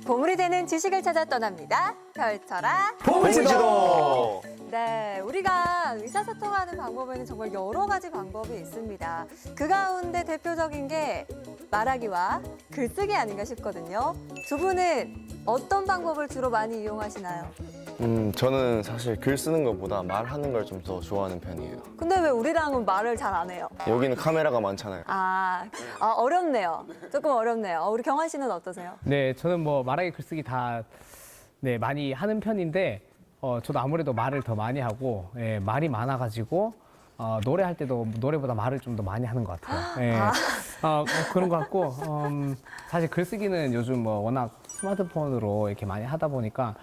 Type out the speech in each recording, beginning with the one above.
보물이 되는 지식을 찾아 떠납니다. 펼쳐라 보물지도! 네, 우리가 의사소통하는 방법에는 정말 여러 가지 방법이 있습니다. 그 가운데 대표적인 게 말하기와 글쓰기 아닌가 싶거든요. 두 분은 어떤 방법을 주로 많이 이용하시나요? 저는 사실 글 쓰는 것보다 말하는 걸 좀 더 좋아하는 편이에요. 근데 왜 우리랑은 말을 잘 안 해요? 여기는 카메라가 많잖아요. 어렵네요. 조금 어렵네요. 우리 경환 씨는 어떠세요? 네, 저는 뭐 말하기 글쓰기 다 네, 많이 하는 편인데 저도 아무래도 말을 더 많이 하고 말이 많아가지고 노래할 때도 노래보다 말을 좀 더 많이 하는 것 같아요. 그런 것 같고 사실 글쓰기는 요즘 뭐 워낙 스마트폰으로 이렇게 많이 하다 보니까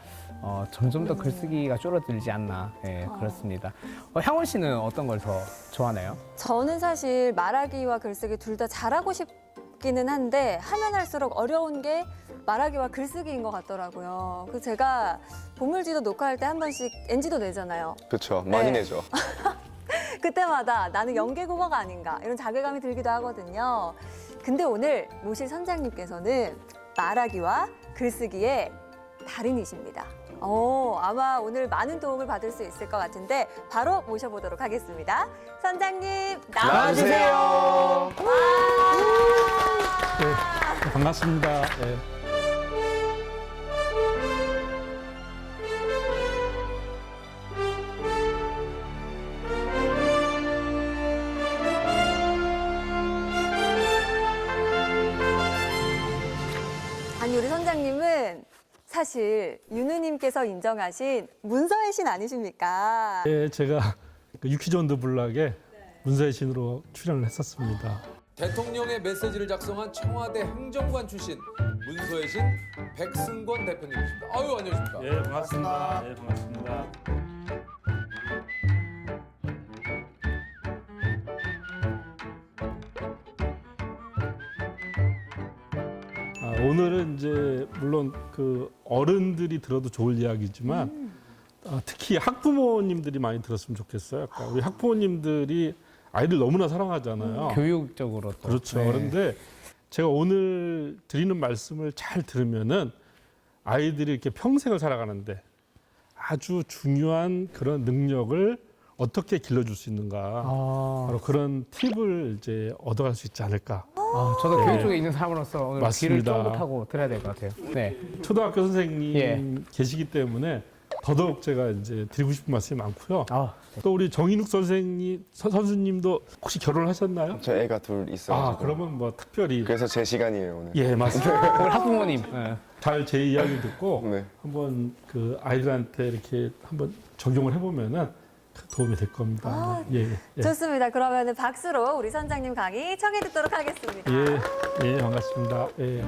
점점 더 글쓰기가 줄어들지 않나 그렇습니다. 향원 씨는 어떤 걸 더 좋아하나요? 저는 사실 말하기와 글쓰기 둘 다 잘하고 싶기는 한데 하면 할수록 어려운 게 말하기와 글쓰기인 것 같더라고요. 그래서 제가 보물지도 녹화할 때 한 번씩 NG도 내잖아요. 그렇죠. 많이 네. 내죠. 그때마다 나는 연계국어가 아닌가 이런 자괴감이 들기도 하거든요. 근데 오늘 모실 선장님께서는 말하기와 글쓰기의 달인이십니다. 아마 오늘 많은 도움을 받을 수 있을 것 같은데 바로 모셔보도록 하겠습니다. 선장님 나와주세요. 네, 반갑습니다. 네. 아니 우리 선장님은 사실 윤우님께서 인정하신 문서의 신 아니십니까? 네, 제가 유퀴즈 온 더 블락에 문서의 신으로 출연을 했었습니다. 대통령의 메시지를 작성한 청와대 행정관 출신 문서의 신 백승권 대표님이십니다. 아유 안녕하십니까? 예, 반갑습니다. 예, 반갑습니다. 오늘은 이제 물론 그 어른들이 들어도 좋을 이야기지만 특히 학부모님들이 많이 들었으면 좋겠어요. 그러니까 우리 학부모님들이 아이들 너무나 사랑하잖아요. 교육적으로 또. 그렇죠. 네. 그런데 제가 오늘 드리는 말씀을 잘 들으면은 아이들이 이렇게 평생을 살아가는데 아주 중요한 그런 능력을 어떻게 길러줄 수 있는가. 바로 그런 팁을 이제 얻어갈 수 있지 않을까. 저도 네. 교육 쪽에 있는 사람으로서 오늘 맞습니다. 귀를 쫑긋하고 들어야 될 것 같아요. 네. 초등학교 선생님 예. 계시기 때문에 더더욱 제가 이제 드리고 싶은 말씀이 많고요. 네. 또 우리 정인욱 선수님도 혹시 결혼하셨나요? 저 애가 둘 있어가지고. 그러면 뭐 특별히 그래서 제 시간이에요, 오늘. 예, 맞습니다. 오늘 학부모님. 네. 잘 제 이야기 듣고 네. 한번 그 아이들한테 이렇게 한번 적용을 해보면은 큰 도움이 될 겁니다. 예, 예. 좋습니다. 그러면 박수로 우리 선장님 강의 청해 듣도록 하겠습니다. 예, 예, 반갑습니다. 예.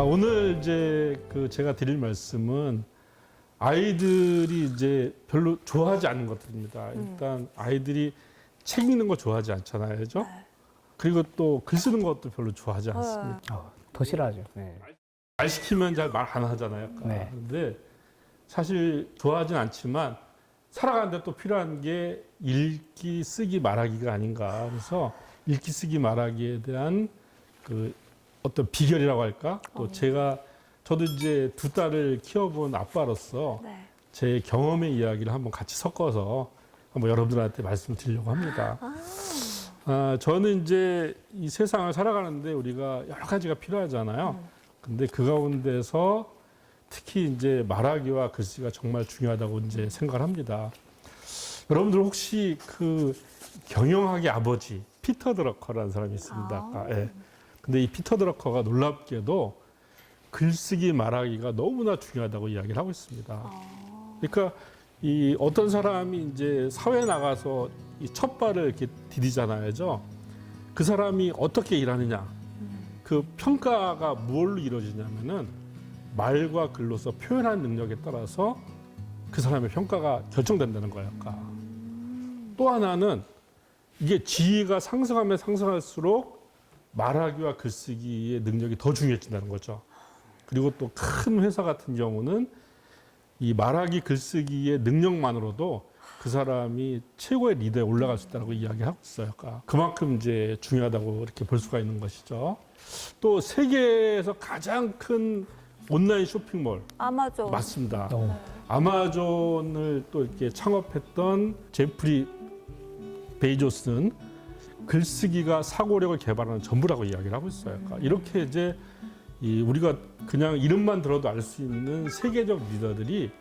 오늘 이제 그 제가 드릴 말씀은 아이들이 이제 별로 좋아하지 않는 것들입니다. 일단 아이들이 책 읽는 거 좋아하지 않잖아요, 그죠? 그리고 또 글 쓰는 것도 별로 좋아하지 않습니다. 더 싫어하죠. 네. 말 시키면 잘 말 안 하잖아요. 네. 그런데 사실 좋아하진 않지만 살아가는데 또 필요한 게 읽기, 쓰기, 말하기가 아닌가. 그래서 읽기, 쓰기, 말하기에 대한 그 어떤 비결이라고 할까? 또 저도 이제 두 딸을 키워본 아빠로서 네. 제 경험의 이야기를 한번 같이 섞어서 한번 여러분들한테 말씀드리려고 합니다. 저는 이제 이 세상을 살아가는데 우리가 여러 가지가 필요하잖아요. 근데 그 가운데서 특히 이제 말하기와 글쓰기가 정말 중요하다고 이제 생각을 합니다. 여러분들 혹시 그 경영학의 아버지 피터 드러커라는 사람이 있습니다. 예. 근데 이 피터 드러커가 놀랍게도 글쓰기 말하기가 너무나 중요하다고 이야기를 하고 있습니다. 그러니까 이 어떤 사람이 이제 사회에 나가서 이 첫 발을 이렇게 디디잖아요. 그 사람이 어떻게 일하느냐, 그 평가가 무엇로 이루어지냐면은 말과 글로서 표현하는 능력에 따라서 그 사람의 평가가 결정된다는 거예요. 또 하나는 이게 지위가 상승하면 상승할수록 말하기와 글쓰기의 능력이 더 중요해진다는 거죠. 그리고 또 큰 회사 같은 경우는 이 말하기 글쓰기의 능력만으로도 그 사람이 최고의 리더에 올라갈 수 있다고 이야기하고 있어요. 그만큼 이제 중요하다고 이렇게 볼 수가 있는 것이죠. 또 세계에서 가장 큰 온라인 쇼핑몰 아마존. 맞습니다. 아마존을 또 이렇게 창업했던 제프리 베이조스는 글쓰기가 사고력을 개발하는 전부라고 이야기를 하고 있어요. 이렇게 이제 우리가 그냥 이름만 들어도 알 수 있는 세계적 리더들이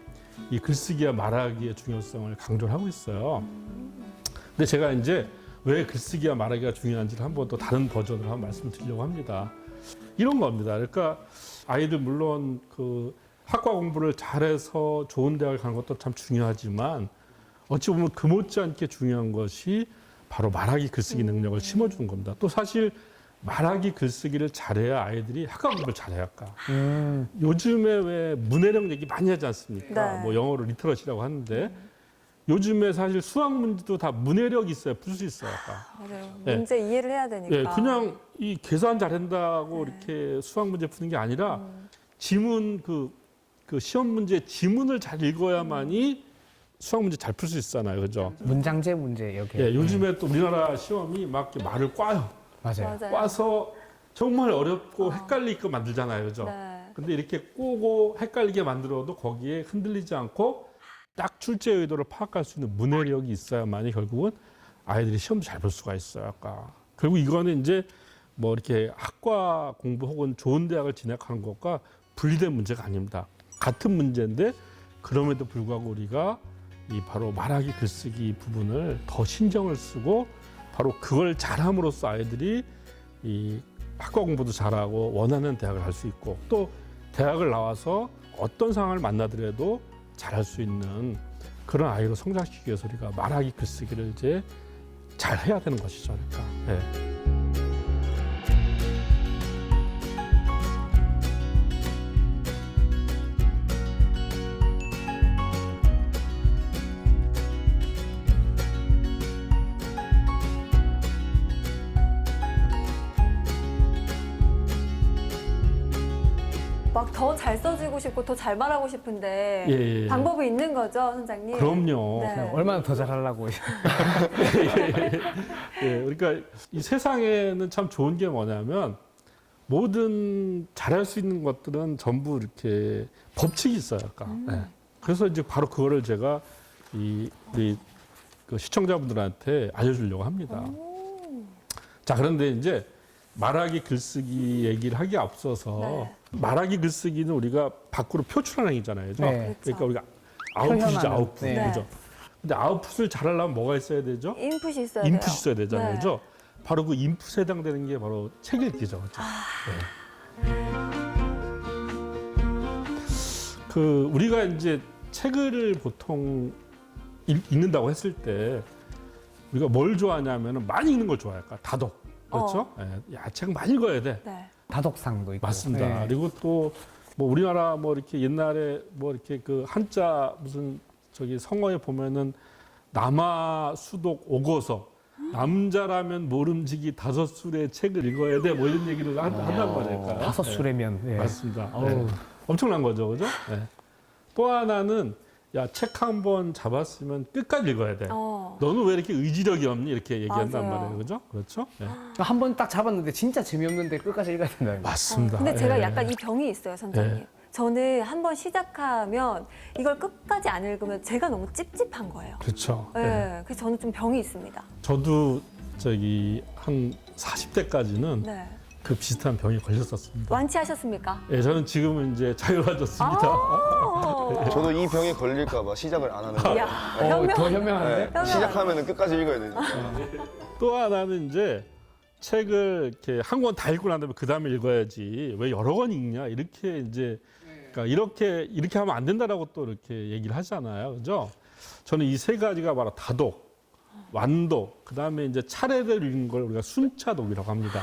이 글쓰기와 말하기의 중요성을 강조를 하고 있어요. 근데 제가 이제 왜 글쓰기와 말하기가 중요한지를 한번 또 다른 버전으로 한번 말씀드리려고 합니다. 이런 겁니다. 그러니까 아이들 물론 그 학과 공부를 잘해서 좋은 대학을 가는 것도 참 중요하지만 어찌 보면 그 못지않게 중요한 것이 바로 말하기 글쓰기 능력을 심어주는 겁니다. 또 사실 말하기 글쓰기를 잘해야 아이들이 학과 공부를 잘해야 할까. 요즘에 왜 문해력 얘기 많이 하지 않습니까? 네. 뭐 영어로 리터러시라고 하는데 요즘에 사실 수학 문제도 다 문해력이 있어야 풀 수 있어요. 맞아요. 네. 문제 이해를 해야 되니까. 예, 그냥 이 계산 잘한다고 이렇게 수학 문제 푸는 게 아니라 지문 그 시험 문제 지문을 잘 읽어야만이 수학 문제 잘 풀 수 있잖아요, 그죠? 문장제 문제 여기. 예, 요즘에 또 우리나라 시험이 막 이렇게 말을 꽈요. 맞아요. 맞아요. 꽈서 정말 어렵고 헷갈리게 만들잖아요, 그죠? 네. 근데 이렇게 꼬고 헷갈리게 만들어도 거기에 흔들리지 않고 딱 출제 의도를 파악할 수 있는 문해력이 있어야만이 결국은 아이들이 시험도 잘 볼 수가 있어요. 아까. 결국 이거는 이제 뭐 이렇게 학과 공부 혹은 좋은 대학을 진학하는 것과 분리된 문제가 아닙니다. 같은 문제인데 그럼에도 불구하고 우리가 이 바로 말하기 글쓰기 부분을 더 신경을 쓰고 바로 그걸 잘함으로써 아이들이 이 학과 공부도 잘하고 원하는 대학을 갈 수 있고 또 대학을 나와서 어떤 상황을 만나더라도 잘할 수 있는 그런 아이로 성장시키기 위해서 우리가 말하기 글쓰기를 이제 잘 해야 되는 것이죠. 그러니까. 예. 막 더 잘 써주고 싶고 더 잘 말하고 싶은데 예. 방법이 있는 거죠, 선생님? 그럼요. 네. 얼마나 더 잘하려고. 예, 그러니까 이 세상에는 참 좋은 게 뭐냐면 모든 잘할 수 있는 것들은 전부 이렇게 법칙이 있어요. 그러니까. 예. 그래서 이제 바로 그거를 제가 우리 그 시청자분들한테 알려주려고 합니다. 자, 그런데 이제 말하기 글쓰기 얘기를 하기에 앞서서 네. 말하기 글쓰기는 우리가 밖으로 표출하는 행위잖아요. 그죠? 네. 그러니까 우리가 아웃풋이죠, 표현하는. 아웃풋. 네. 그죠? 근데 아웃풋을 잘하려면 뭐가 있어야 되죠? 인풋이 있어야 돼요. 인풋이 있어야 되잖아요. 네. 그죠? 바로 그 인풋에 해당되는 게 바로 책 읽기죠. 그죠? 네. 그 우리가 이제 책을 보통 읽는다고 했을 때 우리가 뭘 좋아하냐면은 많이 읽는 걸 좋아할까? 다독. 그렇죠? 예, 야, 책 많이 읽어야 돼. 네. 다독상도 있고. 맞습니다. 네. 그리고 또 뭐 우리나라 뭐 이렇게 옛날에 뭐 이렇게 그 한자 무슨 저기 성어에 보면은 남아 수독 오거서 남자라면 모름지기 5술의 책을 읽어야 돼 뭐 이런 얘기를 한단 말이에요. 5술이면. 예. 맞습니다. 어우. 네. 엄청난 거죠, 그죠? 네. 또 하나는 야, 책 한 번 잡았으면 끝까지 읽어야 돼. 너는 왜 이렇게 의지력이 없니? 이렇게 얘기한단 맞아요. 말이에요, 그죠? 그렇죠? 네. 한 번 딱 잡았는데 진짜 재미없는데 끝까지 읽어야 된다는 거. 맞습니다. 근데 제가 예. 약간 이 병이 있어요, 선생님. 네. 저는 한 번 시작하면 이걸 끝까지 안 읽으면 제가 너무 찝찝한 거예요. 그렇죠. 네. 네. 그래서 저는 좀 병이 있습니다. 저도 저기 한 40대까지는 네. 그 비슷한 병에 걸렸었습니다. 완치하셨습니까? 예, 저는 지금은 이제 자유로워졌습니다. 저도 이 병에 걸릴까봐 시작을 안 하는 거예요. 야, 더 현명한데? 네, 시작하면 끝까지 읽어야 되니까. 또 하나는 이제 책을 이렇게 한 권 다 읽고 난 다음에 그 다음에 읽어야지 왜 여러 권 읽냐 이렇게 이제 그러니까 이렇게 하면 안 된다라고 또 이렇게 얘기를 하잖아요, 그죠? 저는 이 세 가지가 바로 다독, 완독, 그다음에 이제 차례를 읽는 걸 우리가 순차독이라고 합니다.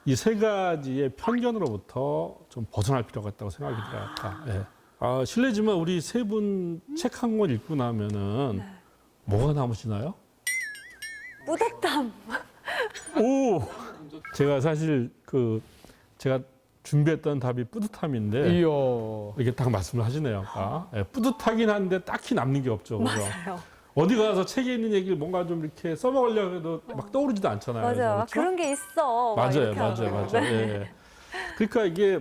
이 세 가지의 편견으로부터 좀 벗어날 필요가 있다고 생각이 들어요. 아까. 예. 실례지만 우리 세 분 책 한 권 읽고 나면은 뭐가 남으시나요? 뿌듯함. 오! 제가 사실 제가 준비했던 답이 뿌듯함인데 이요. 이게 딱 말씀을 하시네요. 아까. 예, 뿌듯하긴 한데 딱히 남는 게 없죠. 그죠? 맞아요. 어디 가서 책에 있는 얘기를 뭔가 좀 이렇게 써먹으려고 해도 막 떠오르지도 않잖아요. 맞아요. 그렇죠? 그런 게 있어. 막 맞아요, 이렇게 맞아요, 하고. 맞아요. 예. 그러니까 이게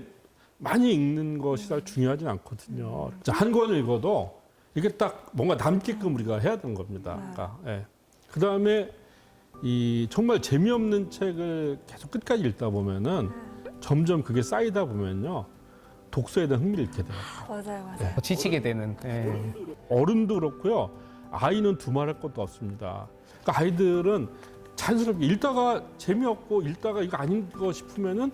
많이 읽는 것이 잘 중요하진 않거든요. 자, 한 권을 읽어도 이게 딱 뭔가 남게끔 우리가 해야 되는 겁니다. 그러니까, 예. 그 다음에 이 정말 재미없는 책을 계속 끝까지 읽다 보면은 점점 그게 쌓이다 보면요. 독서에 대한 흥미를 잃게 돼요. 맞아요, 맞아요. 지치게 되는. 예. 어른도 그렇고요. 아이는 두말할 것도 없습니다. 그러니까 아이들은 자연스럽게 읽다가 재미없고 읽다가 이거 아닌 거 싶으면은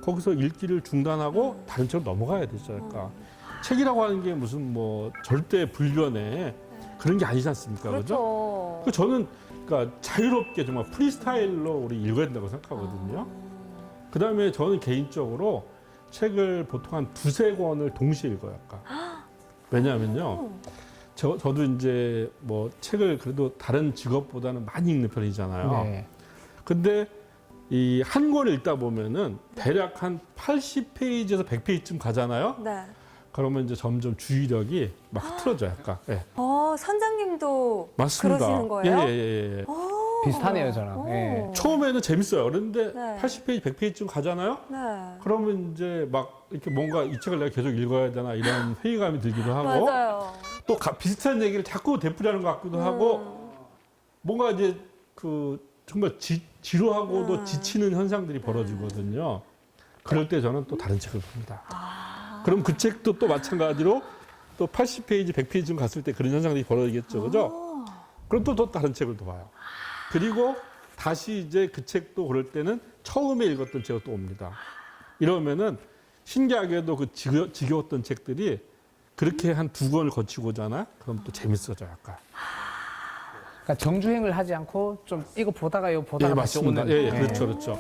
거기서 읽기를 중단하고 다른 책으로 넘어가야 되죠. 그러니까 책이라고 하는 게 무슨 뭐 절대 불변의 그런 게 아니지 않습니까? 그죠? 그렇죠. 저는 그러니까 자유롭게 정말 프리스타일로 우리 읽어야 된다고 생각하거든요. 그다음에 저는 개인적으로 책을 보통 한 두세 권을 동시에 읽어요. 아까. 왜냐하면요. 저도 이제 뭐 책을 그래도 다른 직업보다는 많이 읽는 편이잖아요. 네. 근데 이 한 권을 읽다 보면은 대략 한 80페이지에서 100페이지쯤 가잖아요. 네. 그러면 이제 점점 주의력이 막 흐트러져요. 약간. 예. 선장님도 맞습니다. 그러시는 거예요? 예. 비슷하네요, 저랑. 오. 예. 처음에는 재밌어요. 그런데 네. 80페이지, 100페이지쯤 가잖아요. 네. 그러면 이제 막 이렇게 뭔가 이 책을 내가 계속 읽어야 되나 이런 회의감이 들기도 하고 맞아요. 또 비슷한 얘기를 자꾸 되풀이하는 것 같기도 하고 뭔가 이제 정말 지루하고도 지치는 현상들이 벌어지거든요. 그럴 때 저는 또 다른 책을 봅니다. 그럼 그 책도 또 마찬가지로 또 80페이지, 100페이지쯤 갔을 때 그런 현상들이 벌어지겠죠. 그죠? 그럼 또 다른 책을 또 봐요. 그리고 다시 이제 그 책도 그럴 때는 처음에 읽었던 책을 또 옵니다. 이러면은 신기하게도 그 지겨웠던 책들이 그렇게 한 두 권을 거치고잖아? 그럼 또 재밌어져, 약간. 그러니까 정주행을 하지 않고 좀 이거 보다가 다시 맞습니다. 오는. 예, 그렇죠.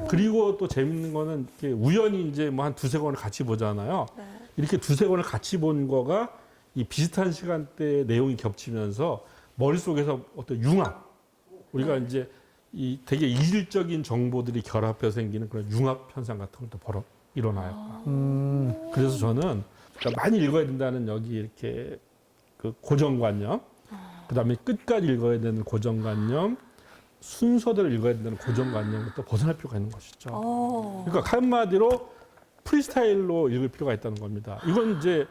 그리고 또 재밌는 거는 이렇게 우연히 이제 뭐 한 두세 권을 같이 보잖아요. 이렇게 두세 권을 같이 본 거가 이 비슷한 시간대에 내용이 겹치면서 머릿속에서 어떤 융합. 우리가 이제 이 되게 이질적인 정보들이 결합해서 생기는 그런 융합 현상 같은 것도 일어나요. 그래서 저는 그러니까 많이 읽어야 된다는 여기 이렇게 그 고정관념, 그다음에 끝까지 읽어야 되는 고정관념, 순서대로 읽어야 된다는 고정관념부터 벗어날 필요가 있는 것이죠. 그러니까 한마디로 프리스타일로 읽을 필요가 있다는 겁니다. 이건 이제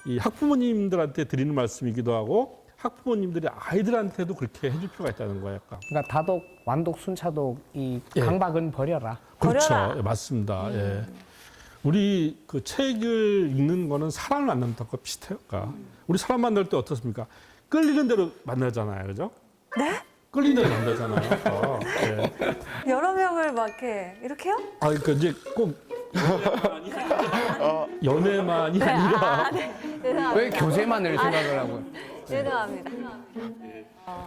이 학부모님들한테 드리는 말씀이기도 하고 학부모님들이 아이들한테도 그렇게 해줄 필요가 있다는 거예요. 약간. 그러니까 다독, 완독, 순차독 이 예. 강박은 버려라. 그렇죠. 버려라. 예, 맞습니다. 예. 우리 그 책을 읽는 거는 사람을 만나는 것과 비슷해요. 그러니까 우리 사람 만날 때 어떻습니까? 끌리는 대로 만나잖아요. 그죠? 네? 끌리는 대로 만나잖아요. 예. 여러 명을 막 이렇게요? 그러니까 이제 꼭 연애만이 아니라 죄송합니다. 왜 교제만을 생각을 하고? 죄송합니다.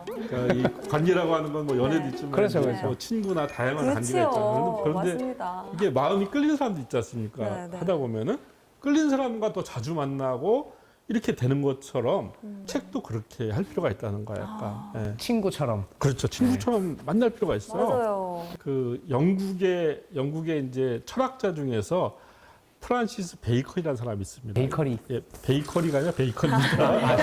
그러니까 이 관계라고 하는 건 뭐 연애도 있지만 그렇죠, 이제 그렇죠. 뭐 친구나 다양한 관계가 있잖아요. 그렇지요. 그런데 맞습니다. 이게 마음이 끌리는 사람도 있지 않습니까? 네, 네. 하다 보면은 끌리는 사람과 더 자주 만나고 이렇게 되는 것처럼 책도 그렇게 할 필요가 있다는 거예요. 약간. 예. 친구처럼. 그렇죠. 친구처럼 만날 필요가 있어요. 맞아요. 그 영국의 이제 철학자 중에서 프란시스 베이컨이라는 사람이 있습니다. 베이커리. 예, 베이커리가 아니라 베이컨입니다.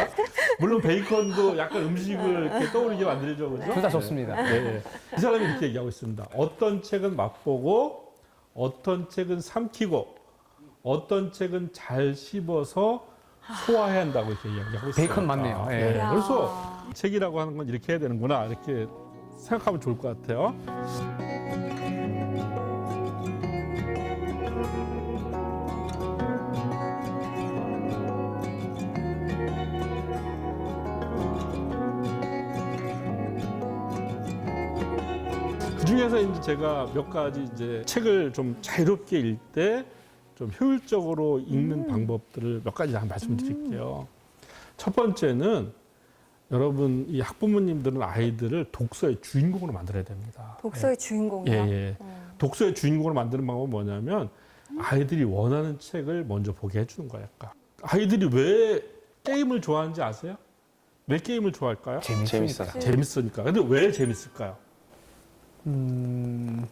물론 베이컨도 약간 음식을 이렇게 떠오르게 만들죠, 그죠? 둘 다 좋습니다. 네. 이 사람이 이렇게 얘기하고 있습니다. 어떤 책은 맛보고, 어떤 책은 삼키고, 어떤 책은 잘 씹어서 소화해야 한다고 이렇게 이야기하고 있어요. 베이컨 맞네요. 예. 네. 그래서 책이라고 하는 건 이렇게 해야 되는구나 이렇게 생각하면 좋을 것 같아요. 그 중에서 이제 제가 몇 가지 이제 책을 좀 자유롭게 읽을 때 좀 효율적으로 읽는 방법들을 몇 가지 한번 말씀드릴게요. 첫 번째는 여러분 이 학부모님들은 아이들을 독서의 주인공으로 만들어야 됩니다. 독서의 주인공이요? 예, 예. 독서의 주인공으로 만드는 방법은 뭐냐면 아이들이 원하는 책을 먼저 보게 해주는 거예요. 아이들이 왜 게임을 좋아하는지 아세요? 왜 게임을 좋아할까요? 재밌어요. 재밌으니까. 근데 왜 재밌을까요?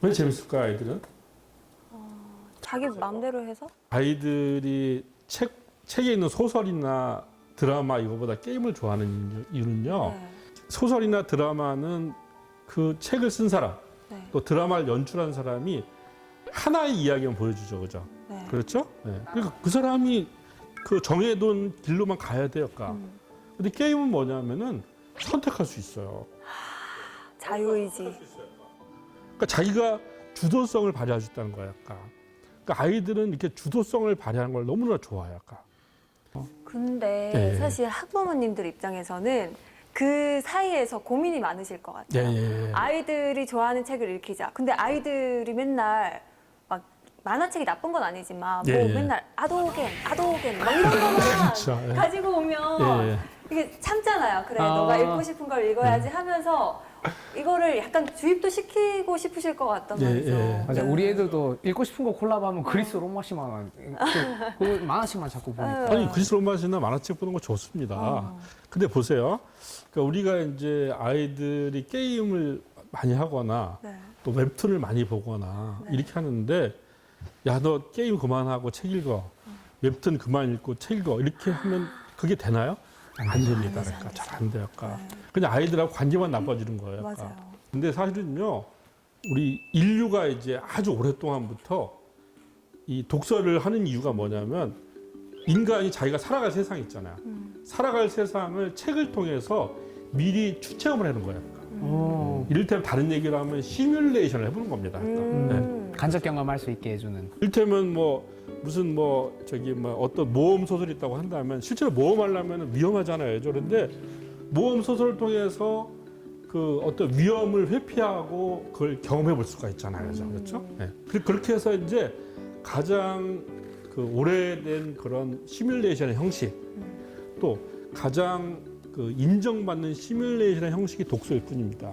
왜 재밌을까요, 아이들은? 자기 마음대로 해서? 아이들이 책에 있는 소설이나 드라마 이거보다 게임을 좋아하는 이유는요. 네. 소설이나 드라마는 그 책을 쓴 사람, 네. 또 드라마를 연출한 사람이 하나의 이야기만 보여주죠, 그죠? 네. 그렇죠? 네. 그러니까 그 사람이 그 정해둔 길로만 가야 돼요, 아까. 근데 게임은 뭐냐면은 선택할 수 있어요. 자유의지. 그러니까 자기가 주도성을 발휘할 수 있다는 거예요, 아까. 그러니까 아이들은 이렇게 주도성을 발휘하는 걸 너무나 좋아해요, 아까. 근데 예. 사실 학부모님들 입장에서는 그 사이에서 고민이 많으실 것 같아요. 예. 아이들이 좋아하는 책을 읽히자. 근데 아이들이 맨날 막 만화책이 나쁜 건 아니지만 뭐 예. 맨날 아도겐 막 이런 거만 그렇죠. 예. 가지고 오면 예. 이게 참잖아요. 그래, 아. 너가 읽고 싶은 걸 읽어야지 하면서 이거를 약간 주입도 시키고 싶으실 것 같단 예, 말이죠. 예. 맞아, 우리 애들도 읽고 싶은 거 골라보면 그리스 로마식만 그 만화책만 자꾸 보니까. 아니 그리스 로마시나 만화책 보는 거 좋습니다. 근데 보세요. 그러니까 우리가 이제 아이들이 게임을 많이 하거나 네. 또 웹툰을 많이 보거나 이렇게 하는데 야, 너 게임 그만하고 책 읽어. 웹툰 그만 읽고 책 읽어. 이렇게 하면 그게 되나요? 안 됩니다. 그러니까 잘 안 돼요. 그러니까. 그냥 아이들하고 관계만 나빠지는 거예요. 그러니까. 맞아요. 근데 사실은요. 우리 인류가 이제 아주 오랫동안부터 이 독서를 하는 이유가 뭐냐면 인간이 자기가 살아갈 세상 있잖아요. 살아갈 세상을 책을 통해서 미리 추체험을 하는 거예요. 이를테면 다른 얘기를 하면 시뮬레이션을 해보는 겁니다. 네. 간접 경험할 수 있게 해주는. 이를테면 뭐 무슨 뭐 저기 뭐 어떤 모험 소설이 있다고 한다면 실제로 모험하려면 위험하잖아요. 그런데 모험 소설을 통해서 그 어떤 위험을 회피하고 그걸 경험해 볼 수가 있잖아요. 그렇죠? 네. 그렇게 해서 이제 가장 그 오래된 그런 시뮬레이션의 형식 또 가장 그 인정받는 시뮬레이션의 형식이 독서일 뿐입니다.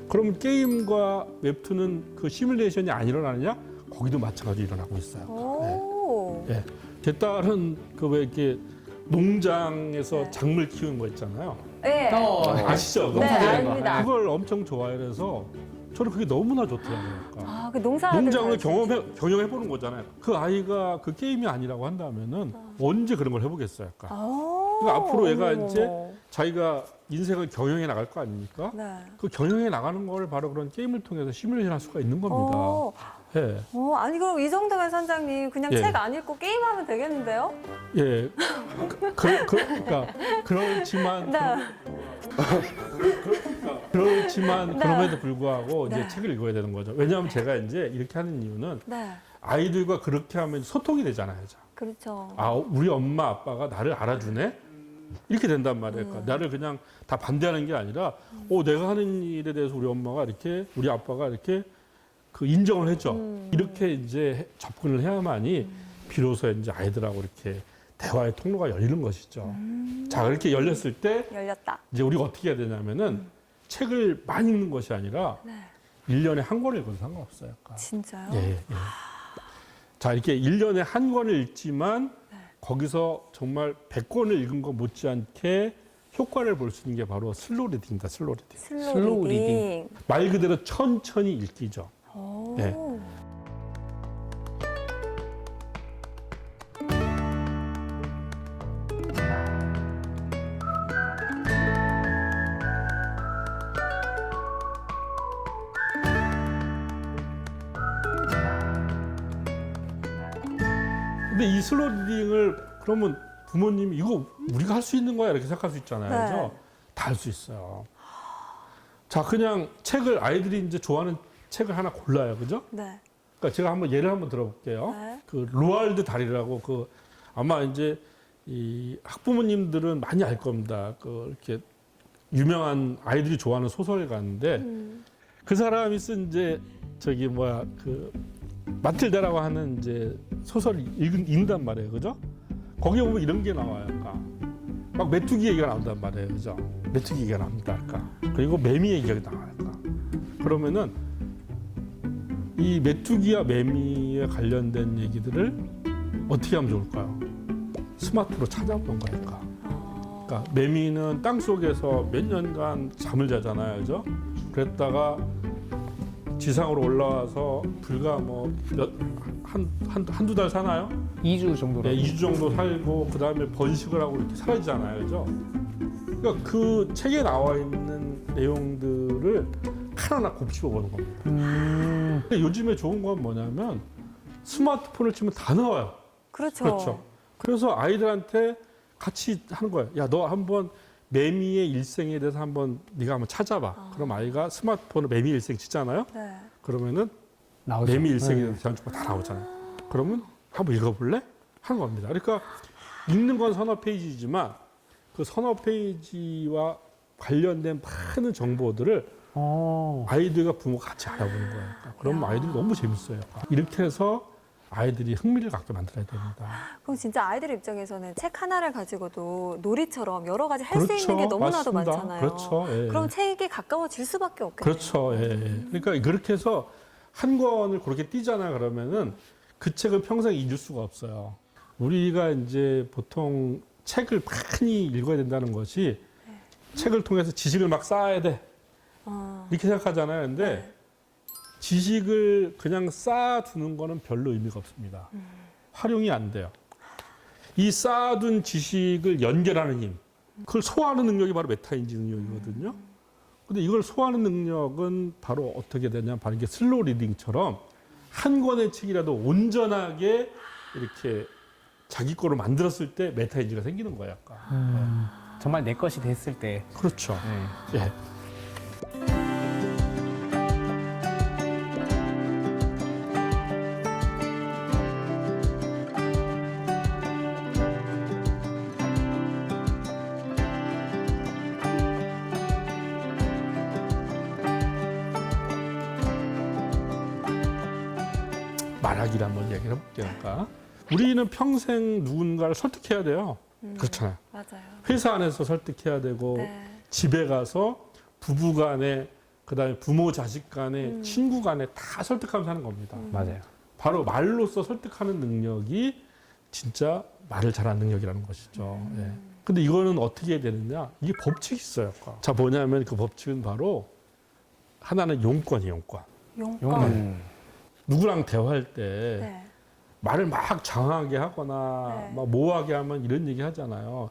그러면 게임과 웹툰은 그 시뮬레이션이 안 일어나느냐? 거기도 마찬가지로 일어나고 있어요. 오. 네. 제 딸은 그 왜 이렇게 농장에서 네. 작물 키우는 거 있잖아요. 네. 아시죠? 네, 압니다. 그걸 엄청 좋아해서 저는 그게 너무나 좋더라고요. 그러니까. 아, 그 농사 농장을 경영해 보는 거잖아요. 그 아이가 그 게임이 아니라고 한다면은 언제 그런 걸 해보겠어요? 그러니까. 그러니까 앞으로 얘가 이제 자기가 인생을 경영해 나갈 거 아닙니까? 네. 그 경영해 나가는 걸 바로 그런 게임을 통해서 시뮬레이션 할 수가 있는 겁니다. 예. 아니 그럼 이정도면 선장님 그냥 예. 책 안 읽고 게임하면 되겠는데요? 예. 그러니까 그렇지만 네. 그렇지만 네. 그럼에도 불구하고 이제 네. 책을 읽어야 되는 거죠. 왜냐하면 제가 이제 이렇게 하는 이유는 네. 아이들과 그렇게 하면 소통이 되잖아요. 그렇죠. 아, 우리 엄마 아빠가 나를 알아주네? 이렇게 된단 말이에요. 그러니까 나를 그냥 다 반대하는 게 아니라, 내가 하는 일에 대해서 우리 엄마가 이렇게, 우리 아빠가 이렇게 그 인정을 해줘. 이렇게 이제 접근을 해야만이 비로소 이제 아이들하고 이렇게 대화의 통로가 열리는 것이죠. 자, 그렇게 열렸을 때 열렸다. 이제 우리가 어떻게 해야 되냐면은 책을 많이 읽는 것이 아니라 네. 1년에 한 권을 읽어도 상관없어요. 그러니까. 진짜요? 예. 자, 이렇게 1년에 한 권을 읽지만 거기서 정말 100권을 읽은 것 못지않게 효과를 볼 수 있는 게 바로 슬로우 리딩입니다. 슬로우 리딩. 슬로우 리딩. 말 그대로 천천히 읽기죠. 오. 네. 근데 이 슬로우 리딩을 그러면 부모님이 이거 우리가 할 수 있는 거야 이렇게 생각할 수 있잖아요. 네. 그죠? 다 할 수 있어요. 자, 그냥 책을 아이들이 이제 좋아하는 책을 하나 골라요. 그죠? 네. 그러니까 제가 한번 예를 한번 들어볼게요. 네. 그 로알드 달이라고 그 아마 이제 이 학부모님들은 많이 알 겁니다. 그 이렇게 유명한 아이들이 좋아하는 소설가인데 그 사람이 쓴 이제 저기 뭐야 그 마틸다라고 하는 이제 소설을 읽는단 말이에요. 그죠? 거기에 보면 이런 게 나와요. 그러니까 막 메뚜기 얘기가 나온단 말이에요, 그죠? 메뚜기 얘기가 나온다 할까? 그리고 매미 얘기가 나올까? 그러면은 이 메뚜기와 매미에 관련된 얘기들을 어떻게 하면 좋을까요? 스마트로 찾아보는 거니까. 그러니까 매미는 땅 속에서 몇 년간 잠을 자잖아요, 그죠? 그랬다가 지상으로 올라와서 불과 한두 달 사나요? 2주 정도로. 네, 2주 정도 살고 그다음에 번식을 하고 이렇게 사라지잖아요. 그죠? 그러니까 그 책에 나와 있는 내용들을 하나하나 곱씹어 보는 겁니다. 근데 요즘에 좋은 건 뭐냐면 스마트폰을 치면 다 나와요. 그렇죠. 그렇죠. 그래서 아이들한테 같이 하는 거예요. 야, 너 한번 매미의 일생에 대해서 네가 한번 찾아봐. 그럼 아이가 스마트폰을 매미 일생 치잖아요. 네. 그러면은 나오죠. 매미 일생에 네. 대해서 대한축구 다 나오잖아요. 그러면 한번 읽어볼래? 하는 겁니다. 그러니까 읽는 건 서너 페이지지만 그 서너 페이지와 관련된 많은 정보들을 아이들과 부모가 같이 알아보는 거예요. 그러면 아이들이 너무 재밌어요. 이렇게 해서 아이들이 흥미를 갖게 만들어야 됩니다. 그럼 진짜 아이들 입장에서는 책 하나를 가지고도 놀이처럼 여러 가지 할 수 그렇죠. 있는 게 너무나도 맞습니다. 많잖아요. 그렇죠. 예. 그럼 책에 가까워질 수밖에 없겠네요. 그렇죠. 예. 그러니까 그렇게 해서 한 권을 그렇게 띄잖아요. 그러면은 그 책을 평생 잊을 수가 없어요. 우리가 이제 보통 책을 많이 읽어야 된다는 것이 책을 통해서 지식을 막 쌓아야 돼. 이렇게 생각하잖아요. 근데 지식을 그냥 쌓아두는 거는 별로 의미가 없습니다. 활용이 안 돼요. 이 쌓아둔 지식을 연결하는 힘, 그걸 소화하는 능력이 바로 메타인지 능력이거든요. 근데 이걸 소화하는 능력은 바로 어떻게 되냐면 바로 이게 슬로우 리딩처럼 한 권의 책이라도 온전하게 이렇게 자기 거로 만들었을 때 메타인지가 생기는 거예요, 약간. 정말 내 것이 됐을 때. 그렇죠. 네. 예. 말하기를 한번 얘기를 해볼게요. 그러니까 우리는 평생 누군가를 설득해야 돼요. 그렇잖아요. 맞아요. 회사 안에서 설득해야 되고 네. 집에 가서 부부 간에 그다음에 부모 자식 간에 친구 간에 다 설득하면서 하는 겁니다. 맞아요. 바로 말로써 설득하는 능력이 진짜 말을 잘하는 능력이라는 것이죠. 예. 근데 이거는 어떻게 해야 되느냐? 이게 법칙이 있어요. 자, 뭐냐면 그 법칙은 바로 하나는 용건이에요, 용건. 용건. 누구랑 대화할 때 네. 말을 막 장하게 하거나 네. 막 모호하게 하면 이런 얘기 하잖아요.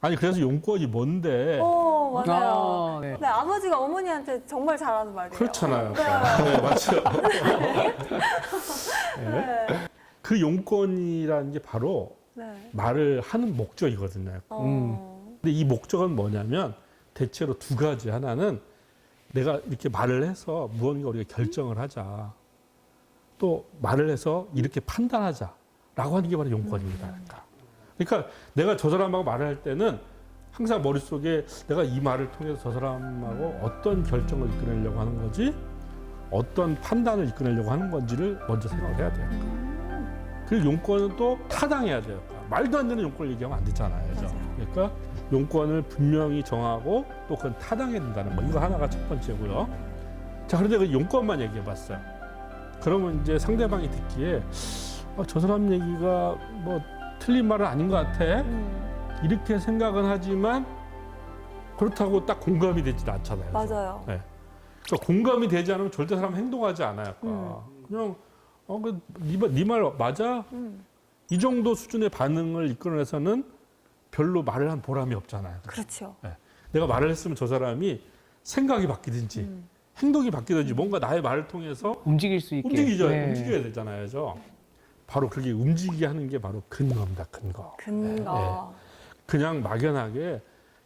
아니 그래서 용건이 뭔데? 오, 맞아요. 네. 네, 아버지가 어머니한테 정말 잘하는 말이에요. 그렇잖아요. 네, 맞죠. 네. 그 용건이라는 게 바로 네. 말을 하는 목적이거든요. 근데 이 목적은 뭐냐면 대체로 두 가지. 하나는 내가 이렇게 말을 해서 무언가 우리가 결정을 하자. 또 말을 해서 이렇게 판단하자라고 하는 게 바로 용건입니다. 그러니까 내가 저 사람하고 말을 할 때는 항상 머릿속에 내가 이 말을 통해서 저 사람하고 어떤 결정을 이끌어내려고 하는 거지, 어떤 판단을 이끌어내려고 하는 건지를 먼저 생각을 해야 돼요. 그리고 용건은 또 타당해야 돼요. 말도 안 되는 용건을 얘기하면 안 되잖아요. 그죠? 그러니까 용건을 분명히 정하고 또 그건 타당해야 된다는 거. 이거 하나가 첫 번째고요. 자, 그런데 그 용건만 얘기해 봤어요. 그러면 이제 상대방이 듣기에 저 사람 얘기가 뭐 틀린 말은 아닌 것 같아. 이렇게 생각은 하지만 그렇다고 딱 공감이 되지는 않잖아요. 맞아요. 네. 그러니까 공감이 되지 않으면 절대 사람 행동하지 않아요. 그냥 네 말 맞아? 이 정도 수준의 반응을 이끌어내서는 별로 말을 한 보람이 없잖아요. 그렇죠. 네. 내가 말을 했으면 저 사람이 생각이 바뀌든지 행동이 바뀌든지 뭔가 나의 말을 통해서 움직일 수 있게. 움직여야 되잖아요. 그죠? 바로 그게 움직이게 하는 게 바로 근거입니다. 근거. 근거. 그냥 막연하게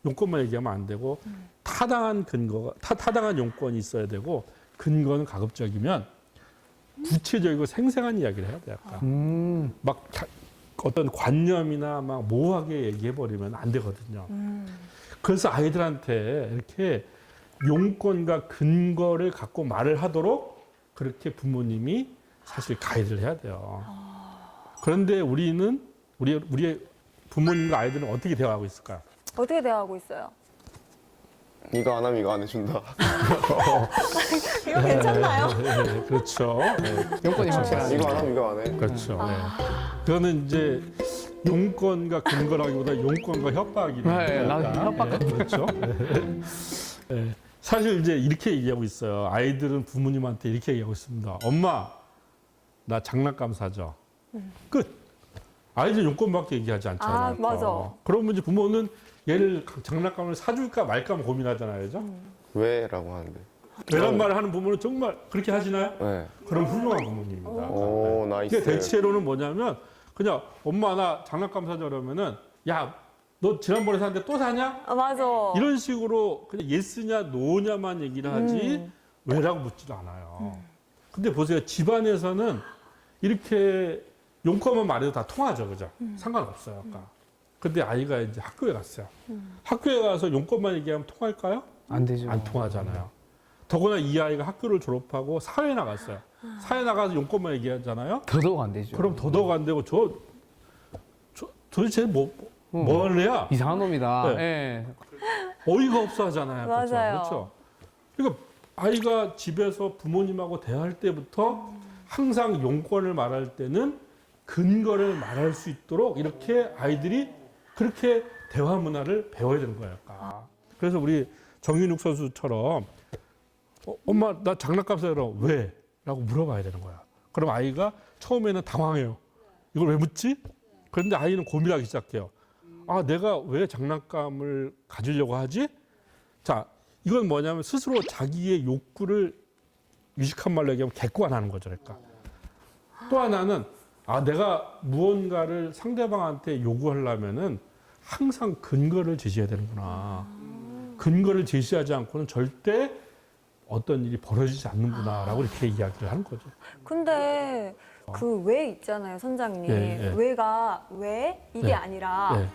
용건만 얘기하면 안 되고 타당한 근거가 타당한 용건이 있어야 되고 근거는 가급적이면 구체적이고 생생한 이야기를 해야 돼요. 약간. 막 어떤 관념이나 막 모호하게 얘기해 버리면 안 되거든요. 그래서 아이들한테 이렇게 용건과 근거를 갖고 말을 하도록 그렇게 부모님이 사실 가이드를 해야 돼요. 그런데 우리의 부모님과 아이들은 어떻게 대화하고 있을까요? 어떻게 대화하고 있어요? 이거 안 하면 이거 안 해준다. 이거 괜찮나요? 네, 그렇죠. 네, 용건이 확실하네. 이거 안 하면 이거 안 해. 그렇죠. 네. 그거는 이제 용건과 근거라기보다 용건과 협박이 네, 나도 협박 같은 그렇죠. 네. 네. 사실 이제 이렇게 얘기하고 있어요. 아이들은 부모님한테 이렇게 얘기하고 있습니다. 엄마, 나 장난감 사줘. 끝. 아이들 용건밖에 얘기하지 않잖아요. 아, 맞아. 그러면 이제 부모는 얘를 장난감을 사줄까 말까 고민하잖아요. 그죠? 왜? 라고 하는데. 왜란 말을 하는 부모는 정말 그렇게 하시나요? 네. 그럼 훌륭한 부모님입니다. 오, 나이스. 이게 대체로는 뭐냐면 그냥 엄마 나 장난감 사자 그러면은 야, 너 지난번에 샀는데 또 사냐? 아, 맞아. 이런 식으로 그냥 예스냐 노냐만 얘기를 하지 왜라고 묻지도 않아요. 근데 보세요. 집안에서는 이렇게 용건만 말해도 다 통하죠. 그죠? 상관없어요. 아까. 근데 아이가 이제 학교에 갔어요. 학교에 가서 용건만 얘기하면 통할까요? 안 되죠. 안 통하잖아요. 더구나 이 아이가 학교를 졸업하고 사회에 나갔어요. 사회에 나가서 용건만 얘기하잖아요. 더더욱 안 되죠. 그럼 더더욱 안 되고 도대체 뭘 해야 이상한 놈이다. 네. 예. 어이가 없어 하잖아요. 그렇죠? 맞아요. 그렇죠? 그러니까 아이가 집에서 부모님하고 대화할 때부터 항상 용건을 말할 때는 근거를 말할 수 있도록 이렇게 아이들이 그렇게 대화 문화를 배워야 되는 거예요. 아까. 그래서 우리 정윤욱 선수처럼 엄마 나 장난감 사러 왜? 라고 물어봐야 되는 거야. 그럼 아이가 처음에는 당황해요. 이걸 왜 묻지? 그런데 아이는 고민하기 시작해요. 아, 내가 왜 장난감을 가지려고 하지? 자, 이건 뭐냐면 스스로 자기의 욕구를 유식한 말로 얘기하면 객관하는 거죠. 그러니까. 또 하나는 아, 내가 무언가를 상대방한테 요구하려면은 항상 근거를 제시해야 되는구나. 근거를 제시하지 않고는 절대 어떤 일이 벌어지지 않는구나라고 이렇게 이야기를 하는 거죠. 근데 그 왜 있잖아요, 선장님. 예, 예. 왜가 왜? 이게 예. 아니라 예.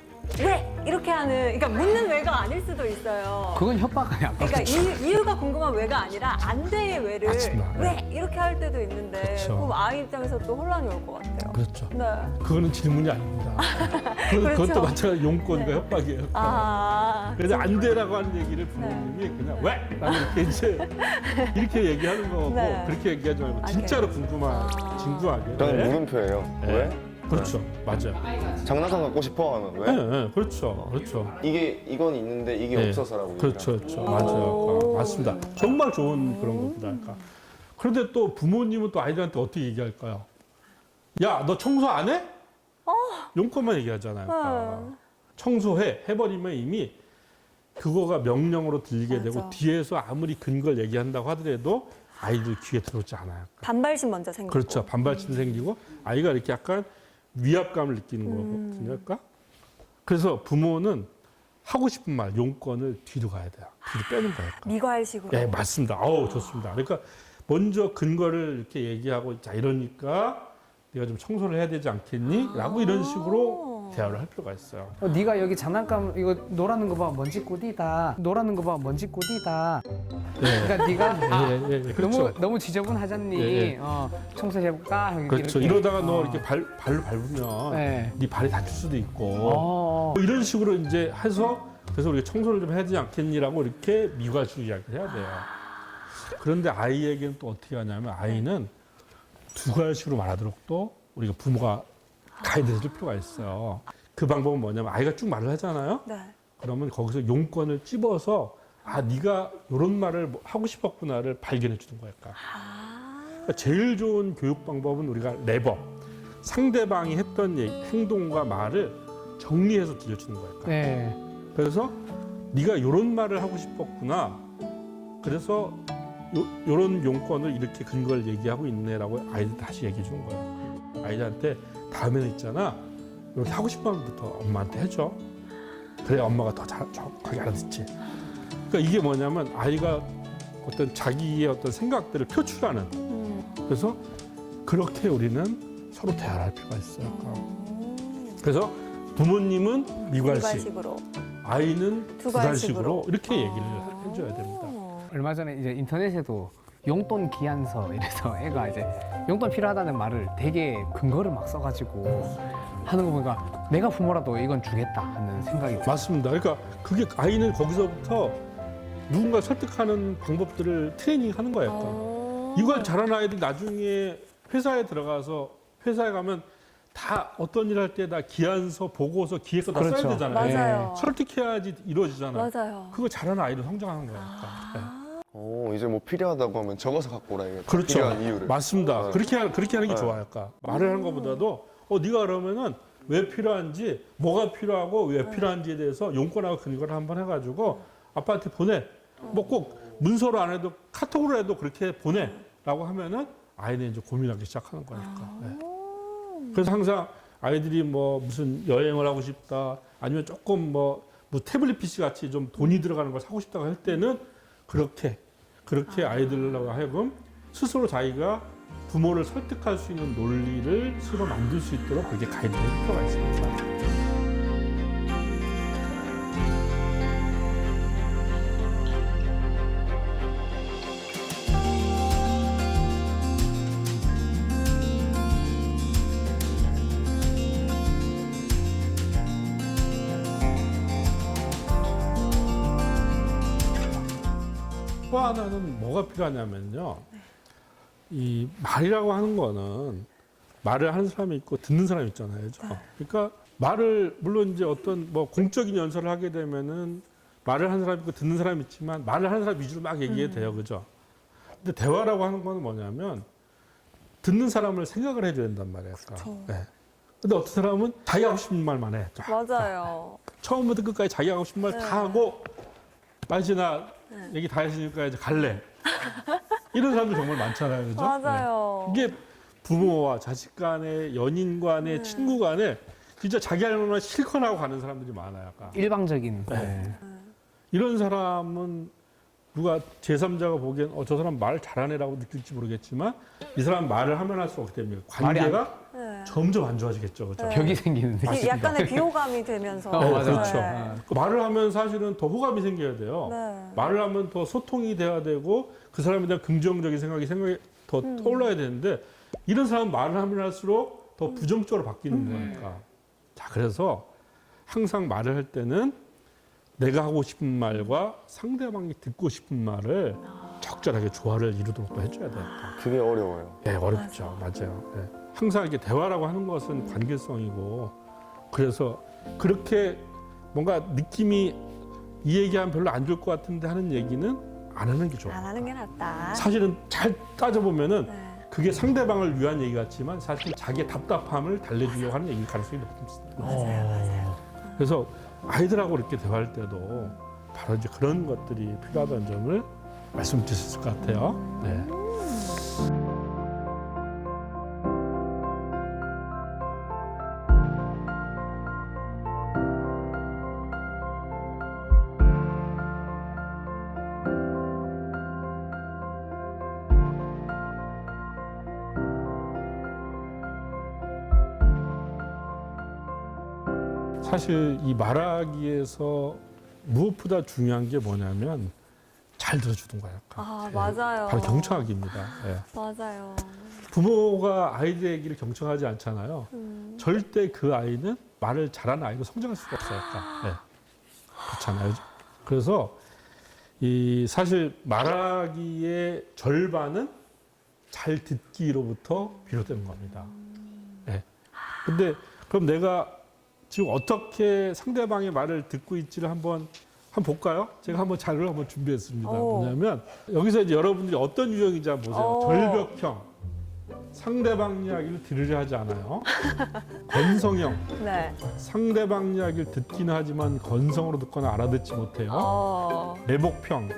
왜? 이렇게 하는, 그러니까 묻는 왜가 아닐 수도 있어요. 그건 협박 아니야. 그러니까 이유가 궁금한 왜가 아니라 안 돼의 왜를 맞습니다. 왜? 이렇게 할 때도 있는데 그렇죠. 그럼 아이 입장에서 또 혼란이 올 것 같아요. 그렇죠. 네. 그거는 질문이 아닙니다. 그렇죠. 그것도 마찬가지 용건과 협박이에요. 아, 그래서 안 되라고 하는 얘기를 부모님이 그냥 왜? 라고 이렇게 이제 이렇게 얘기하는 거고 네. 그렇게 얘기하지 말고 아, 진짜로 그래요? 진부하게. 저는 왜? 물음표예요. 네. 왜? 그렇죠. 맞아요. 장난감 갖고 싶어 하면 왜? 네, 네, 그렇죠. 그렇죠. 이건 있는데 이게 네. 없어서라고. 그렇죠. 얘기를 그렇죠. 맞아요. 맞습니다. 정말 좋은 그런 겁니다. 그러니까. 그런데 또 부모님은 또 아이들한테 어떻게 얘기할까요? 야, 너 청소 안 해? 용건만 얘기하잖아요. 그러니까. 청소해. 해버리면 이미 그거가 명령으로 들리게 맞아. 되고 뒤에서 아무리 근거를 얘기한다고 하더라도 아이들 귀에 들어오지 않아요. 반발심 먼저 생기고. 그렇죠. 반발심이 생기고 아이가 이렇게 약간 위압감을 느끼는 거거든요. 그러니까. 그래서 부모는 하고 싶은 말, 용건을 뒤로 가야 돼요. 뒤로 빼는 거예요. 그러니까. 미괄식으로. 네, 맞습니다. 어우, 좋습니다. 그러니까 먼저 근거를 이렇게 얘기하고 자 이러니까 네가 좀 청소를 해야 되지 않겠니? 라고 이런 식으로 대화를 할 필요가 있어요. 네가 여기 장난감 이거 노라는 거 봐 먼지 꼬디다. 노라는 거 봐 먼지 꼬디다. 네. 그러니까 네가 예, 그렇죠. 너무 지저분하잖니. 예. 그렇죠. 청소해볼까? 이렇게. 이러다가 너 이렇게 발로 밟으면 네. 네 발이 다칠 수도 있고 뭐 이런 식으로 이제 해서 그래서 우리가 청소를 좀 해야 되지 않겠니라고 이렇게 미괄식으로 이야기를 해야 돼요. 그런데 아이에게는 또 어떻게 하냐면 아이는 두 가지로 말하도록 또 우리가 부모가 가이드 해줄 필요가 있어요. 그 방법은 뭐냐면 아이가 쭉 말을 하잖아요. 네. 그러면 거기서 용건을 찝어서 아 네가 이런 말을 하고 싶었구나를 발견해 주는 거예요. 그러니까 제일 좋은 교육 방법은 우리가 레버 상대방이 했던 행동과 말을 정리해서 들려주는 거예요. 네. 그래서 네가 이런 말을 하고 싶었구나. 그래서 이런 용건을 이렇게 근거를 얘기하고 있네라고 아이들 다시 얘기해 주는 거예요. 아이들한테 다음에는 있잖아. 이렇게 하고 싶은 말부터 엄마한테 해줘. 그래 엄마가 더 정확하게 알아듣지. 그러니까 이게 뭐냐면 아이가 어떤 자기의 어떤 생각들을 표출하는. 그래서 그렇게 우리는 서로 대화를 할 필요가 있어요. 그래서 부모님은 미괄식으로. 아이는 두 두괄식으로 이렇게 얘기를 해줘야 됩니다. 얼마 전에 이제 인터넷에도 용돈 기한서 이래서 애가 이제 용돈 필요하다는 말을 되게 근거를 막 써가지고 하는 거 보니까 내가 부모라도 이건 주겠다 하는 생각이 들어요. 맞습니다. 그러니까 그게 아이는 거기서부터 누군가 설득하는 방법들을 트레이닝하는 거예요. 어. 이걸 잘하는 아이들이 나중에 회사에 들어가서 회사에 가면 다 어떤 일 할 때 다 기한서, 보고서, 기획서 다 그렇죠. 써야 되잖아요. 맞아요. 설득해야지 이루어지잖아요. 맞아요. 그거 잘하는 아이로 성장하는 거니까. 네. 이제 뭐 필요하다고 하면 적어서 갖고 오라 이거. 그렇죠. 필요한 이유를. 맞습니다. 네. 그렇게 하는 게 네. 좋아요. 그러니까 말을 하는 것보다도 네가 그러면은 왜 필요한지, 뭐가 필요하고 왜 필요한지에 대해서 용건하고 근거를 한번 해가지고 아빠한테 보내. 뭐 꼭 문서로 안 해도 카톡으로 해도 그렇게 보내라고 하면은 아이는 이제 고민하기 시작하는 거니까. 네. 그래서 항상 아이들이 뭐 무슨 여행을 하고 싶다, 아니면 조금 뭐 태블릿 PC 같이 좀 돈이 들어가는 걸 사고 싶다고 할 때는 그렇게 아이들로 하여금 스스로 자기가 부모를 설득할 수 있는 논리를 스스로 만들 수 있도록 그렇게 가이드를 할 필요가 있습니다. 또 하나는 뭐가 필요하냐면요. 이 말이라고 하는 거는 말을 하는 사람이 있고 듣는 사람이 있잖아요. 그죠? 그러니까 말을 물론 이제 어떤 뭐 공적인 연설을 하게 되면은 말을 하는 사람이 있고 듣는 사람이 있지만 말을 하는 사람 위주로 막 얘기해도 돼요. 그죠? 근데 대화라고 하는 거는 뭐냐면 듣는 사람을 생각을 해줘야 된단 말이에요. 네. 근데 어떤 사람은 자기 하고 싶은 말만 해. 쫙. 맞아요. 처음부터 끝까지 자기 하고 싶은 말 다 하고 말지나 네. 얘기 다 했으니까 이제 갈래. 이런 사람들 정말 많잖아요. 그죠? 맞아요. 네. 이게 부모와 자식 간에 연인 간에 친구 간에 진짜 자기 할 말만 실컷 하고 가는 사람들이 많아요. 약간. 일방적인. 네. 네. 이런 사람은 누가 제3자가 보기엔 저 사람 말 잘하네라고 느낄지 모르겠지만 이 사람 말을 하면 할수록 어떻게 됩니까? 말이 관계가 네. 점점 안 좋아지겠죠. 그렇죠? 네. 벽이 생기는 느낌. 이 약간의 비호감이 되면서. 맞아요. 그렇죠. 네. 그 말을 하면 사실은 더 호감이 생겨야 돼요. 네. 말을 하면 더 소통이 돼야 되고 그 사람에 대한 긍정적인 생각이 더 떠올라야 되는데 이런 사람 말을 하면 할수록 더 부정적으로 바뀌는 거니까. 자, 그래서 항상 말을 할 때는 내가 하고 싶은 말과 상대방이 듣고 싶은 말을 적절하게 조화를 이루도록 해줘야 돼요. 그게 어려워요. 네, 어렵죠. 맞아요. 네. 항상 이렇게 대화라고 하는 것은 관계성이고 그래서 그렇게 뭔가 느낌이 이 얘기하면 별로 안 좋을 것 같은데 하는 얘기는 안 하는 게 좋아요. 안 하는 게 낫다. 사실은 잘 따져보면은 네. 그게 상대방을 위한 얘기 같지만 사실 자기의 답답함을 달래주려고 하는 얘기일 가능성이 높습니다. 맞아요. 그래서 아이들하고 이렇게 대화할 때도 바로 이제 그런 것들이 필요하다는 점을 말씀드릴 수 있을 것 같아요. 네. 사실 이 말하기에서 무엇보다 중요한 게 뭐냐면 잘 들어주는 거예요. 아, 예. 맞아요. 바로 경청하기입니다. 예. 맞아요. 부모가 아이들 얘기를 경청하지 않잖아요. 절대 그 아이는 말을 잘하는 아이로 성장할 수가 없어요. 예. 그렇잖아요. 그래서 이 사실 말하기의 절반은 잘 듣기로부터 비롯되는 겁니다. 예. 근데 그럼 내가 지금 어떻게 상대방의 말을 듣고 있지를 한번 볼까요? 제가 한번 자료를 한번 준비했습니다. 오. 뭐냐면 여기서 이제 여러분들이 어떤 유형인지 한번 보세요. 오. 절벽형. 상대방 이야기를 들으려 하지 않아요. 건성형. 네. 상대방 이야기를 듣기는 하지만 건성으로 듣거나 알아듣지 못해요. 매복형.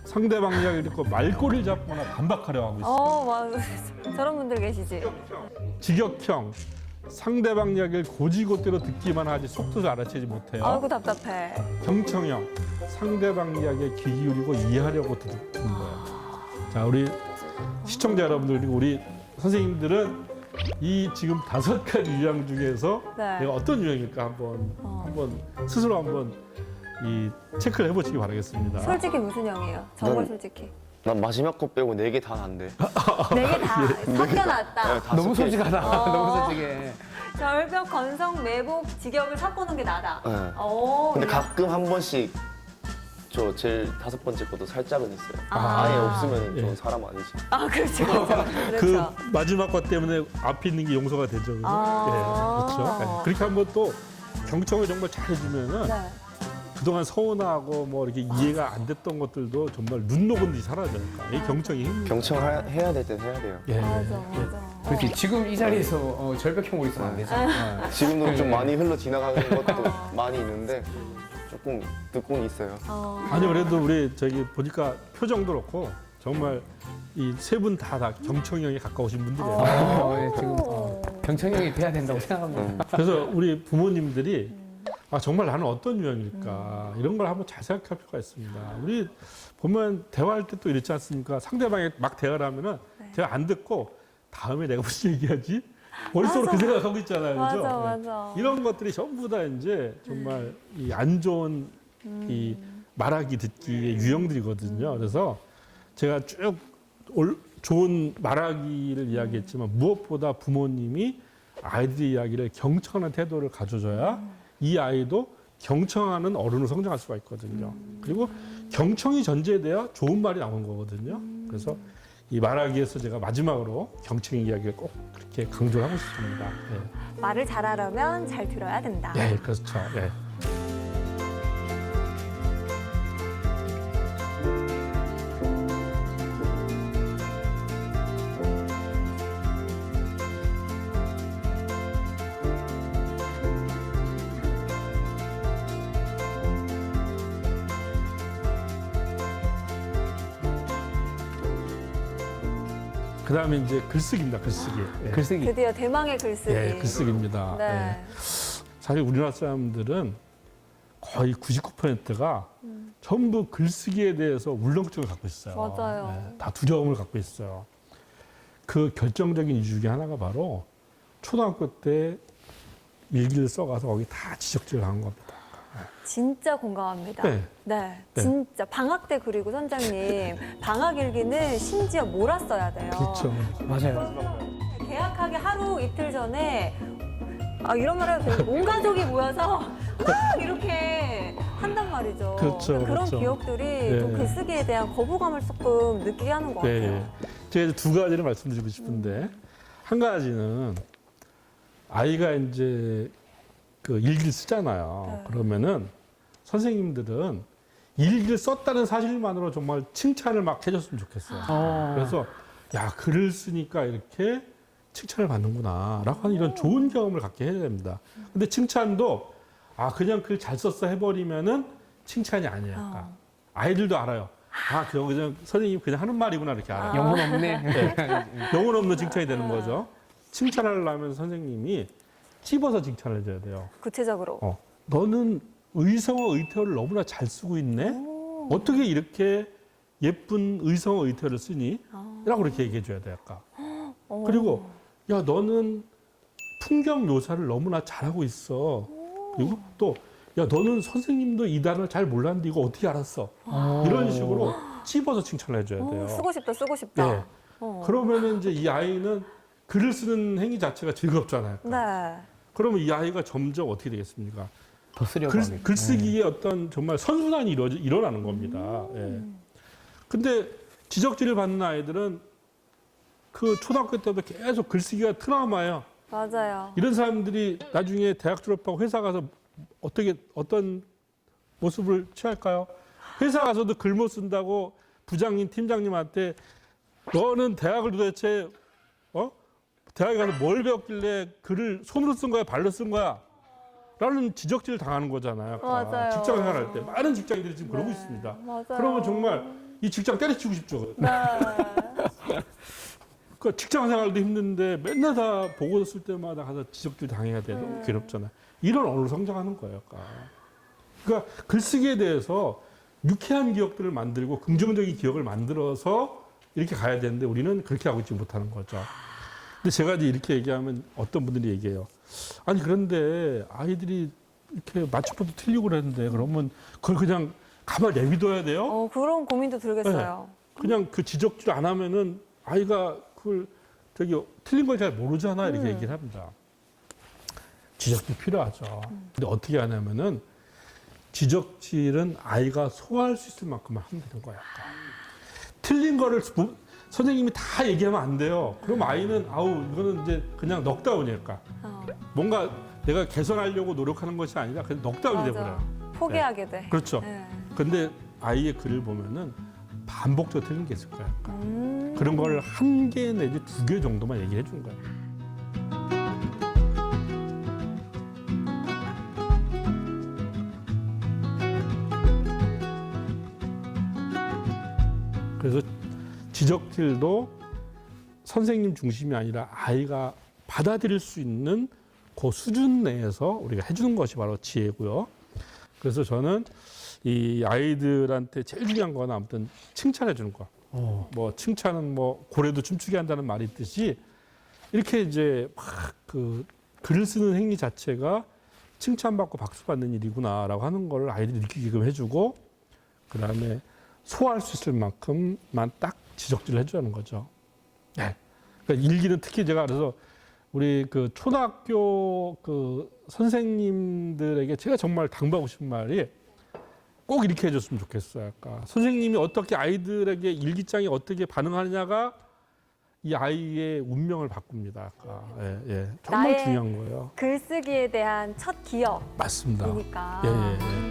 상대방 이야기를 듣고 말꼬리를 잡거나 반박하려 하고 있어요. 맞아. 저런 분들 계시지. 직역형. 상대방 이야기를 고지고대로 듣기만 하지 속도를 알아채지 못해요. 아이고, 답답해. 경청형. 상대방 이야기에 귀 기울이고 이해하려고 듣는 거예요. 자, 우리 시청자 여러분들 그리고 우리 선생님들은 이 지금 5가지 유형 중에서 네. 내가 어떤 유형일까 한번 스스로 한번 이 체크를 해보시기 바라겠습니다. 솔직히 무슨 형이에요? 정말 난- 솔직히. 난 마지막 거 빼고 4개 다 난대. 4개 다 섞여놨다. 네, 다 너무 섞여 솔직하다. 어. 너무 솔직해. 절벽, 건성, 매복, 직역을 섞어놓은 게 나다. 네. 오, 근데 야. 가끔 한 번씩 저 제일 5번째 것도 살짝은 있어요. 아. 아예 없으면 예. 저 사람 아니지. 아, 그렇죠. 그렇죠. 그 그렇죠. 마지막 것 때문에 앞에 있는 게 용서가 되죠. 그죠? 아. 예, 그렇죠. 예. 그렇게 한번 또 경청을 정말 잘해주면은 네. 그동안 서운하고 뭐 이렇게 이해가 안 됐던 것들도 정말 눈 녹은 듯이 사라져요. 이 경청이 힘입니다. 경청해야 될 땐 해야 돼요. 예. 맞아, 예. 맞아. 그렇지. 지금 이 자리에서 절벽형으로 있으면 안 되죠. 지금도 좀 많이 흘러 지나가는 것도 많이 있는데 조금 듣고는 있어요. 아니 그래도 우리 저기 보니까 표정도 그렇고 정말 이 세 분 다 경청형에 가까우신 분들이에요. 예, 지금 경청형이 돼야 된다고 생각합니다. 그래서 우리 부모님들이 정말 나는 어떤 유형일까 이런 걸 한번 잘 생각할 필요가 있습니다. 우리 보면 대화할 때 또 이렇지 않습니까? 상대방이 막 대화를 하면은 제가 안 듣고 다음에 내가 무슨 얘기하지? 머릿속으로 그 생각하고 있잖아요. 그죠? 맞아, 예. 맞아. 이런 것들이 전부 다 이제 정말 이 안 좋은 이 말하기 듣기의 유형들이거든요. 그래서 제가 쭉 좋은 말하기를 이야기했지만 무엇보다 부모님이 아이들의 이야기를 경청하는 태도를 가져줘야 이 아이도 경청하는 어른으로 성장할 수가 있거든요. 그리고 경청이 전제돼야 좋은 말이 나오는 거거든요. 그래서 이 말하기에서 제가 마지막으로 경청의 이야기를 꼭 그렇게 강조하고 싶습니다. 예. 말을 잘하려면 잘 들어야 된다. 예, 그렇죠. 예. 그 다음에 이제 글쓰기입니다, 글쓰기. 예. 글쓰기. 드디어 대망의 글쓰기. 예, 글쓰기입니다. 네. 예. 사실 우리나라 사람들은 거의 99%가 전부 글쓰기에 대해서 울렁증을 갖고 있어요. 맞아요. 예, 다 두려움을 갖고 있어요. 그 결정적인 이유 중에 하나가 바로 초등학교 때 일기를 써가서 거기 다 지적질을 한 겁니다. 진짜 공감합니다. 네. 네, 네. 진짜 방학 때 그리고 선장님 방학 일기는 심지어 몰았어야 돼요. 그렇죠. 맞아요. 개학하기 하루 이틀 전에 이런 말을 해도 온 가족이 모여서 막 이렇게 한단 말이죠. 그렇죠, 그런 그렇죠. 기억들이 또 네. 글쓰기에 대한 거부감을 조금 느끼게 하는 것 같아요. 네. 제가 이제 두 가지를 말씀드리고 싶은데 한 가지는 아이가 이제 그 일기를 쓰잖아요. 네. 그러면은 선생님들은 일기를 썼다는 사실만으로 정말 칭찬을 막 해줬으면 좋겠어요. 그래서 야 글을 쓰니까 이렇게 칭찬을 받는구나라고 하는 이런 좋은 경험을 갖게 해야 됩니다. 근데 칭찬도 그냥 글 잘 썼어 해버리면은 칭찬이 아니에요. 아이들도 알아요. 그냥 선생님 그냥 하는 말이구나 이렇게 알아요. 영혼 없네. 영혼 없는 칭찬이 되는 거죠. 칭찬하려면 선생님이 찝어서 칭찬을 해줘야 돼요. 구체적으로. 너는 의성어 의태어를 너무나 잘 쓰고 있네? 어떻게 이렇게 예쁜 의성어 의태어를 쓰니? 라고 그렇게 얘기해 줘야 돼요. 아까. 그리고 야 너는 풍경 묘사를 너무나 잘하고 있어. 그리고 또 야 너는 선생님도 이 단어를 잘 몰랐는데 이거 어떻게 알았어? 이런 식으로 찝어서 칭찬을 해줘야 돼요. 쓰고 싶다, 쓰고 싶다. 네. 그러면은 이제 이 아이는 글을 쓰는 행위 자체가 즐겁잖아요. 네. 그러면 이 아이가 점점 어떻게 되겠습니까? 더 쓰려고 합니다. 글쓰기에 어떤 정말 선순환이 일어나는 겁니다. 예. 근데 지적질을 받는 아이들은 그 초등학교 때부터 계속 글쓰기가 트라우마예요. 맞아요. 이런 사람들이 나중에 대학 졸업하고 회사 가서 어떤 모습을 취할까요? 회사 가서도 글 못 쓴다고 부장님, 팀장님한테 너는 대학을 도대체 대학에 가서 뭘 배웠길래 글을 손으로 쓴 거야, 발로 쓴 거야? 라는 지적질을 당하는 거잖아요. 아까. 맞아요. 직장 생활할 때 많은 직장인들이 지금 그러고 있습니다. 맞아요. 그러면 정말 이 직장 때려치고 싶죠. 네. 그 직장 생활도 힘든데 맨날 다 보고 쓸 때마다 가서 지적질 당해야 돼. 너무 괴롭잖아요. 이런 언어로 성장하는 거예요. 그러니까 글쓰기에 대해서 유쾌한 기억들을 만들고 긍정적인 기억을 만들어서 이렇게 가야 되는데 우리는 그렇게 하고 있지 못하는 거죠. 근데 제가 이제 이렇게 얘기하면 어떤 분들이 얘기해요. 아니 그런데 아이들이 이렇게 맞춤법도 틀리고 그랬는데 그러면 그걸 그냥 가만 내비둬야 돼요? 그런 고민도 들겠어요. 그냥 그 지적질 안 하면은 아이가 그걸 되게 틀린 걸 잘 모르잖아 이렇게 얘기를 합니다. 지적질 필요하죠. 근데 어떻게 하냐면은 지적질은 아이가 소화할 수 있을 만큼만 하면 되는 거야. 틀린 거를 선생님이 다 얘기하면 안 돼요. 그럼 아이는 아우 이거는 이제 그냥 넉다운일까. 뭔가 내가 개선하려고 노력하는 것이 아니라 그냥 넉다운이 돼버려요. 포기하게 돼. 그렇죠. 네. 근데 아이의 글을 보면은 반복적으로 틀린 게 있을 거야. 그런 걸 한 개 내지 두 개 정도만 얘기해 주는 거야. 그래서 지적질도 선생님 중심이 아니라 아이가 받아들일 수 있는 그 수준 내에서 우리가 해주는 것이 바로 지혜고요. 그래서 저는 이 아이들한테 제일 중요한 건 아무튼 칭찬해 주는 거. 뭐 칭찬은 뭐 고래도 춤추게 한다는 말이 있듯이 이렇게 이제 막 그 글을 쓰는 행위 자체가 칭찬받고 박수 받는 일이구나라고 하는 걸 아이들이 느끼게끔 해주고 그다음에 소화할 수 있을 만큼만 딱 지적질을 해주는 거죠. 네. 그러니까 일기는 특히 제가 그래서 우리 그 초등학교 그 선생님들에게 제가 정말 당부하고 싶은 말이 꼭 이렇게 해줬으면 좋겠어요. 아까 선생님이 어떻게 아이들에게 일기장에 어떻게 반응하느냐가 이 아이의 운명을 바꿉니다. 아까 예, 예. 정말 나의 중요한 거예요. 글쓰기에 대한 첫 기억이니까. 맞습니다. 예, 예, 예.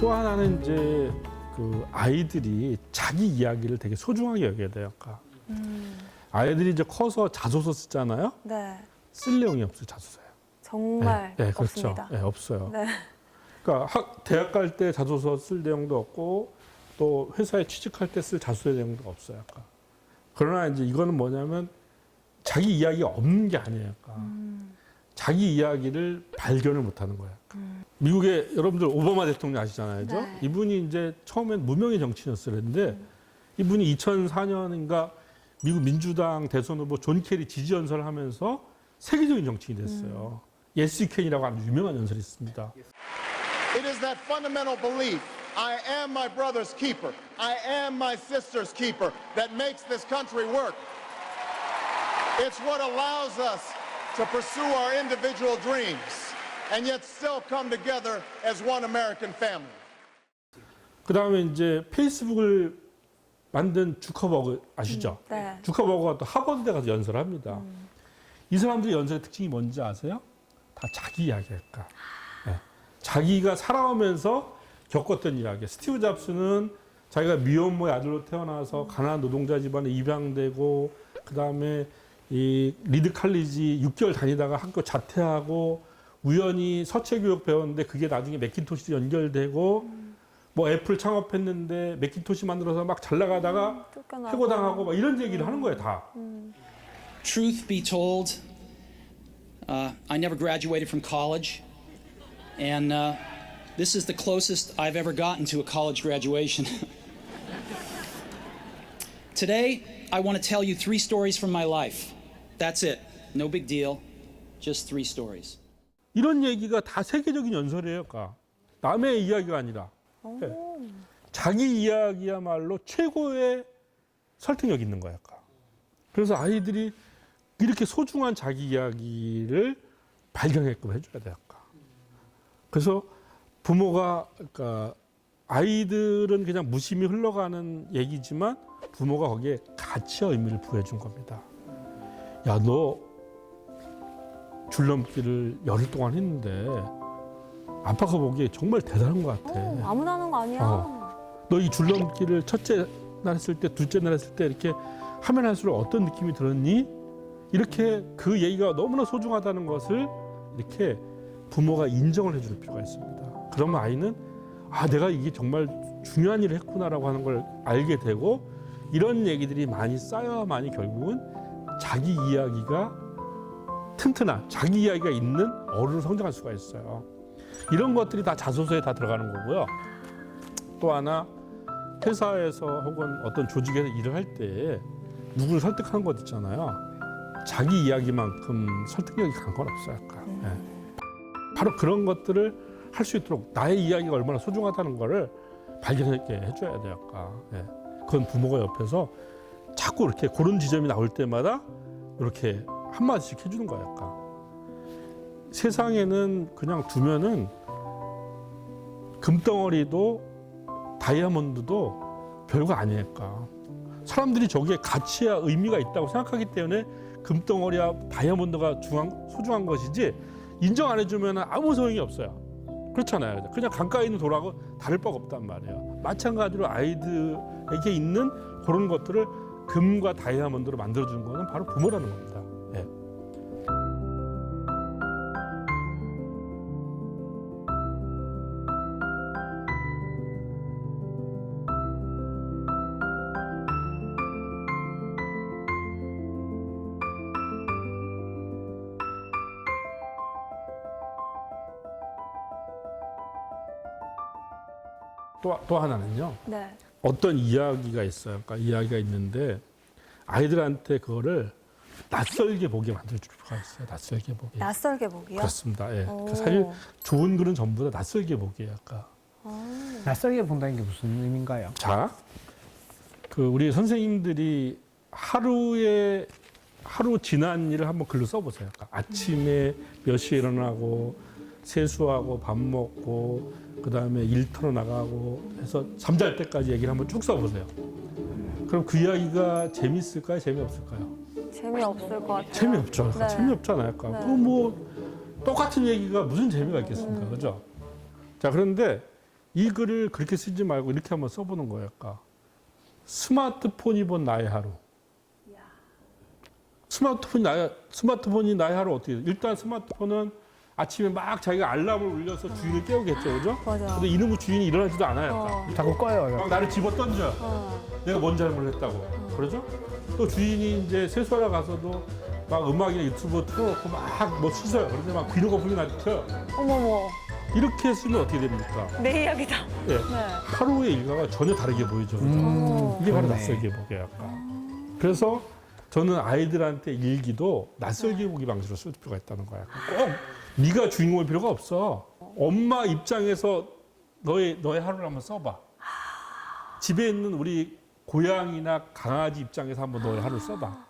또 하나는 이제 그 아이들이 자기 이야기를 되게 소중하게 여겨야 돼요. 아까. 아이들이 이제 커서 자소서 쓰잖아요. 네. 쓸 내용이 없어요, 자소서에. 정말 네, 그렇죠. 없습니다. 네, 없어요. 네. 그러니까 대학 갈 때 자소서 쓸 내용도 없고 또 회사에 취직할 때 쓸 자소서 내용도 없어요. 아까. 그러나 이제 이거는 뭐냐면 자기 이야기가 없는 게 아니에요. 아까. 자기 이야기를 발견을 못하는 거예요. 미국의 여러분들 오바마 대통령 아시잖아요, 그죠? 네. 이분이 이제 처음엔 무명의 정치인이었어요. 그런데 이분이 2004년인가 미국 민주당 대선 후보 존 케리 지지 연설을 하면서 세계적인 정치인이 됐어요. 예스 캔이라고 하는 유명한 연설이 있습니다. It is that fundamental belief, I am my brother's keeper, I am my sister's keeper, that makes this country work. It's what allows us to pursue our individual dreams and yet still come together as one American family. 그 다음에 이제 페이스북을 만든 주커버그 아시죠? 네. 주커버그가 또 하버드대 가서 연설을 합니다. 이 사람들의 연설의 특징이 뭔지 아세요? 다 자기 이야기일까. 네. 자기가 살아오면서 겪었던 이야기. 스티브 잡스는 자기가 미혼모의 아들로 태어나서 가난한 노동자 집안에 입양되고 그 다음에 이 리드 칼리지 6개월 다니다가 학교 자퇴하고 우연히 서체 교육 배웠는데 그게 나중에 맥킨토시로 연결되고 뭐 애플 창업했는데 맥킨토시 만들어서 막 잘 나가다가 쫓겨나고. 해고당하고 막 이런 얘기를 하는 거예요, 다. Truth be told, I never graduated from college, and this is the closest I've ever gotten to a college graduation. Today, I want to tell you 3 stories from my life. That's it. No big deal. Just 3 stories. 이런 얘기가 다 세계적인 연설이에요, 그러니까. 남의 이야기가 아니라. 네. 자기 이야기야말로 최고의 설득력 있는 거야. 아까. 그래서 아이들이 이렇게 소중한 자기 이야기를 발견하게끔 해줘야 돼. 아까. 그래서 부모가 그러니까 아이들은 그냥 무심히 흘러가는 얘기지만 부모가 거기에 가치와 의미를 부여해 준 겁니다. 야, 너 줄넘기를 열흘 동안 했는데 아빠가 보기에 정말 대단한 것 같아. 아무나 하는 거 아니야. 너 이 줄넘기를 첫째 날 했을 때, 둘째 날 했을 때 이렇게 하면 할수록 어떤 느낌이 들었니? 이렇게 그 얘기가 너무나 소중하다는 것을 이렇게 부모가 인정을 해줄 필요가 있습니다. 그러면 아이는 아, 내가 이게 정말 중요한 일을 했구나라고 하는 걸 알게 되고 이런 얘기들이 많이 쌓여야만이 결국은 자기 이야기가 튼튼한 자기 이야기가 있는 어른으로 성장할 수가 있어요. 이런 것들이 다 자소서에 다 들어가는 거고요. 또 하나 회사에서 혹은 어떤 조직에서 일을 할 때 누구를 설득하는 것 있잖아요. 자기 이야기만큼 설득력이 강한 건 없어요. 약간. 예. 바로 그런 것들을 할 수 있도록 나의 이야기가 얼마나 소중하다는 거를 발견하게 해줘야 돼요. 약간. 예. 그건 부모가 옆에서 자꾸 이렇게 그런 지점이 나올 때마다 이렇게 한마디씩 해주는 거예요. 약간. 세상에는 그냥 두면은 금덩어리도 다이아몬드도 별거 아니니까. 사람들이 저기에 가치와 의미가 있다고 생각하기 때문에 금덩어리와 다이아몬드가 소중한 것이지 인정 안 해주면 아무 소용이 없어요. 그렇잖아요. 그냥 강가에 있는 돌하고 다를 바가 없단 말이에요. 마찬가지로 아이들에게 있는 그런 것들을 금과 다이아몬드로 만들어주는 것은 바로 부모라는 겁니다. 예. 또 하나는요. 네. 어떤 이야기가 있어요. 그러니까 이야기가 있는데 아이들한테 그거를 낯설게 보게 만들 필요가 있어요. 낯설게 보게. 낯설게 보기요? 그렇습니다. 예. 오. 사실 좋은 글은 전부 다 낯설게 보기예요. 아까. 낯설게 본다는 게 무슨 의미인가요? 자, 그 우리 선생님들이 하루 지난 일을 한번 글로 써보세요. 그러니까 아침에 몇 시에 일어나고 세수하고 밥 먹고 그다음에 일터로 나가고 해서 잠잘 때까지 얘기를 한번 쭉 써보세요. 그럼 그 이야기가 재밌을까요? 재미없을까요? 재미없을 것 같아요. 재미없죠. 네. 재미없잖아요. 그러니까 네. 뭐 똑같은 얘기가 무슨 재미가 있겠습니까? 그죠? 자, 그런데 이 글을 그렇게 쓰지 말고 이렇게 한번 써보는 거예요. 그러니까 스마트폰이 본 나의 하루. 스마트폰이 나의 하루 어떻게 돼? 일단 스마트폰은 아침에 막 자기가 알람을 울려서 주인을 깨우겠죠, 그죠? 맞아. 근데 이놈의 주인이 일어나지도 않아요. 약간. 자꾸 꺼요. 막 나를 집어 던져. 내가 뭔 잘못을 했다고. 그러죠? 또 주인이 이제 세수하러 가서도 막 음악이나 유튜브 틀어놓고 막 뭐 씻어요. 그런데 막 귀로 거품이 나죠. 어머머, 이렇게 했으면 어떻게 됩니까? 내 이야기다. 예. 네. 하루의 일과가 전혀 다르게 보이죠. 그죠? 이게 바로 그러네. 낯설게 보기 약간. 그래서 저는 아이들한테 일기도 낯설게 보기 방식으로 쓸 필요가 있다는 거야. 꼭 네가 주인공일 필요가 없어. 엄마 입장에서 너의 하루를 한번 써봐. 집에 있는 우리 고양이나 강아지 입장에서 한번 너의 하루를 써봐.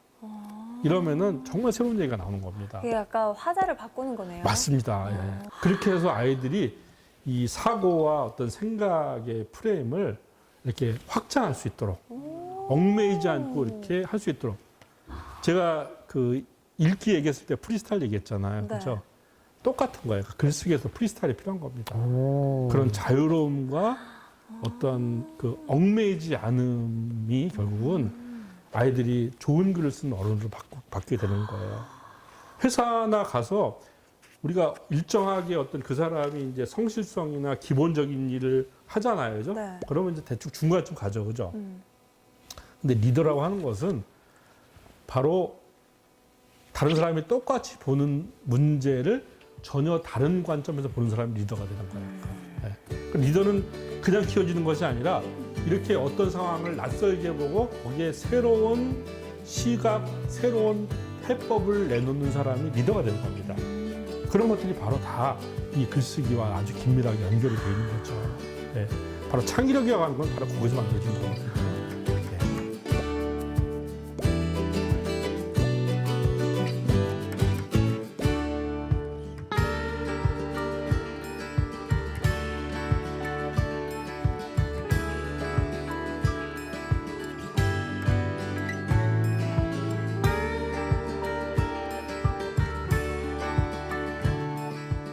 이러면은 정말 새로운 얘기가 나오는 겁니다. 그게 약간 화자를 바꾸는 거네요. 맞습니다. 예. 그렇게 해서 아이들이 이 사고와 어떤 생각의 프레임을 이렇게 확장할 수 있도록 얽매이지 않고 이렇게 할 수 있도록 제가 그 읽기 얘기했을 때 프리스타일 얘기했잖아요. 네. 그렇죠? 똑같은 거예요. 글쓰기에서 프리스타일이 필요한 겁니다. 오. 그런 자유로움과 어떤 그 얽매이지 않음이 결국은 아이들이 좋은 글을 쓰는 어른으로 바뀌게 되는 거예요. 회사나 가서 우리가 일정하게 어떤 그 사람이 이제 성실성이나 기본적인 일을 하잖아요. 그죠? 네. 그러면 이제 대충 중간쯤 가죠. 그죠? 근데 리더라고 하는 것은 바로 다른 사람이 똑같이 보는 문제를 전혀 다른 관점에서 보는 사람이 리더가 되는 거예요. 네. 그 리더는 그냥 키워지는 것이 아니라 이렇게 어떤 상황을 낯설게 보고 거기에 새로운 시각, 새로운 해법을 내놓는 사람이 리더가 되는 겁니다. 그런 것들이 바로 다 이 글쓰기와 아주 긴밀하게 연결이 되어 있는 거죠. 네. 바로 창의력이라고 하는 건 바로 거기서 만들어지는 거거든요.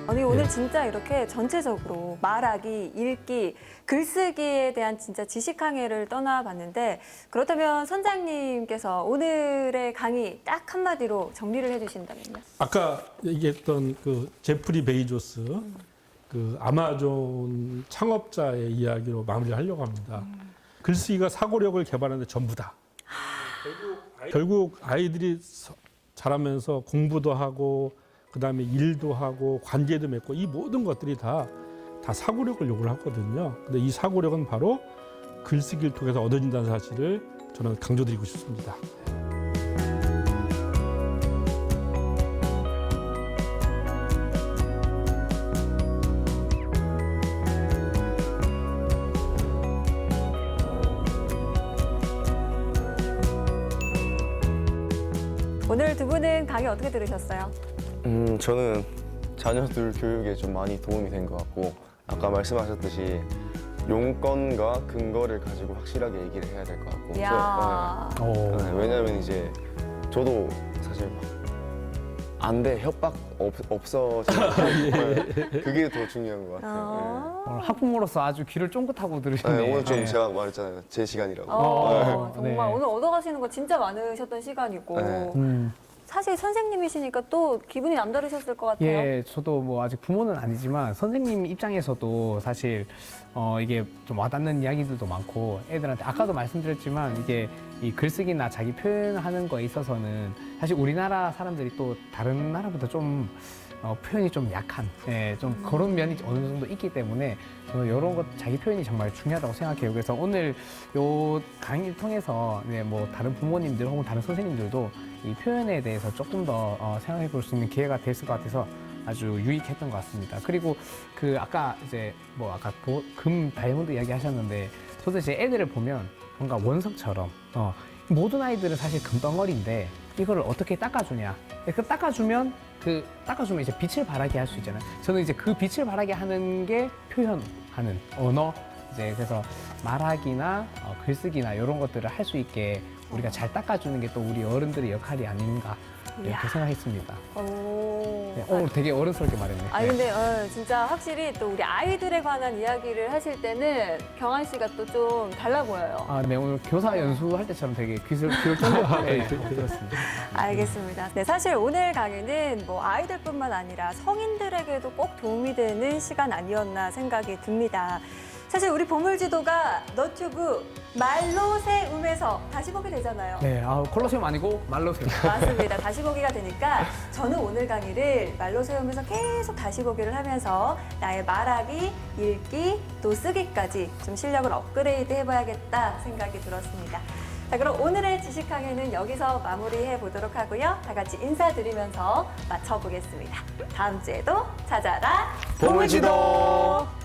아니 오늘 진짜 이렇게 전체적으로 말하기, 읽기, 글쓰기에 대한 진짜 지식 항해를 떠나봤는데 그렇다면 선장님께서 오늘의 강의 딱 한마디로 정리를 해주신다면요? 아까 얘기했던 그 제프리 베이조스 그 아마존 창업자의 이야기로 마무리를 하려고 합니다. 글쓰기가 사고력을 개발하는 데 전부다. 결국 아이들이 자라면서 공부도 하고 그다음에 일도 하고 관계도 맺고 이 모든 것들이 다 사고력을 요구를 하거든요. 근데 이 사고력은 바로 글쓰기를 통해서 얻어진다는 사실을 저는 강조드리고 싶습니다. 오늘 두 분은 강의 어떻게 들으셨어요? 저는 자녀들 교육에 좀 많이 도움이 된 것 같고 아까 말씀하셨듯이 용건과 근거를 가지고 확실하게 얘기를 해야 될 것 같고 이야. 왜냐하면 이제 저도 사실 막 안 돼 협박 없어지는 그게 더 중요한 것 같아요. 오늘 학부모로서 아주 귀를 쫑긋하고 네. 들으셨네요. 오늘 좀 네. 제가 말했잖아요. 제 시간이라고. 정말 네. 오늘 얻어가시는 거 진짜 많으셨던 시간이고 네. 사실 선생님이시니까 또 기분이 남다르셨을 것 같아요. 예, 저도 뭐 아직 부모는 아니지만 선생님 입장에서도 사실 이게 좀 와닿는 이야기들도 많고 애들한테 아까도 말씀드렸지만 이게 이 글쓰기나 자기 표현하는 거에 있어서는 사실 우리나라 사람들이 또 다른 나라보다 좀 표현이 좀 약한, 좀 그런 면이 어느 정도 있기 때문에 저는 이런 것 자기 표현이 정말 중요하다고 생각해요. 그래서 오늘 요 강의를 통해서 뭐 다른 부모님들 혹은 다른 선생님들도 이 표현에 대해서 조금 더 생각해 볼 수 있는 기회가 됐을 것 같아서 아주 유익했던 것 같습니다. 그리고 그 아까 이제 뭐 아까 금 다이아몬드 이야기 하셨는데 저도 이제 애들을 보면 뭔가 원석처럼 모든 아이들은 사실 금덩어리인데 이거를 어떻게 닦아주냐. 그 닦아주면 이제 빛을 발하게 할 수 있잖아요. 저는 이제 그 빛을 발하게 하는 게 표현하는 언어. 이제 그래서 말하기나 글쓰기나 이런 것들을 할 수 있게 우리가 잘 닦아주는 게 또 우리 어른들의 역할이 아닌가 이렇게 생각했습니다. 네, 오늘 되게 어른스럽게 말했네요. 아니 네. 근데 진짜 확실히 또 우리 아이들에 관한 이야기를 하실 때는 경환 씨가 또 좀 달라 보여요. 아, 네, 오늘 교사 연수할 때처럼 되게 귀를 쫑긋하게 들었습니다. 알겠습니다. 네, 사실 오늘 강의는 뭐 아이들뿐만 아니라 성인들에게도 꼭 도움이 되는 시간 아니었나 생각이 듭니다. 사실 우리 보물지도가 너튜브 말로 세움에서 다시 보게 되잖아요. 네, 콜로세움 아니고 말로세움. 맞습니다. 다시 보기가 되니까 저는 오늘 강의를 말로 세우면서 계속 다시 보기를 하면서 나의 말하기, 읽기, 또 쓰기까지 좀 실력을 업그레이드 해봐야겠다 생각이 들었습니다. 자, 그럼 오늘의 지식강의는 여기서 마무리해 보도록 하고요. 다 같이 인사드리면서 마쳐보겠습니다. 다음 주에도 찾아라 보물지도!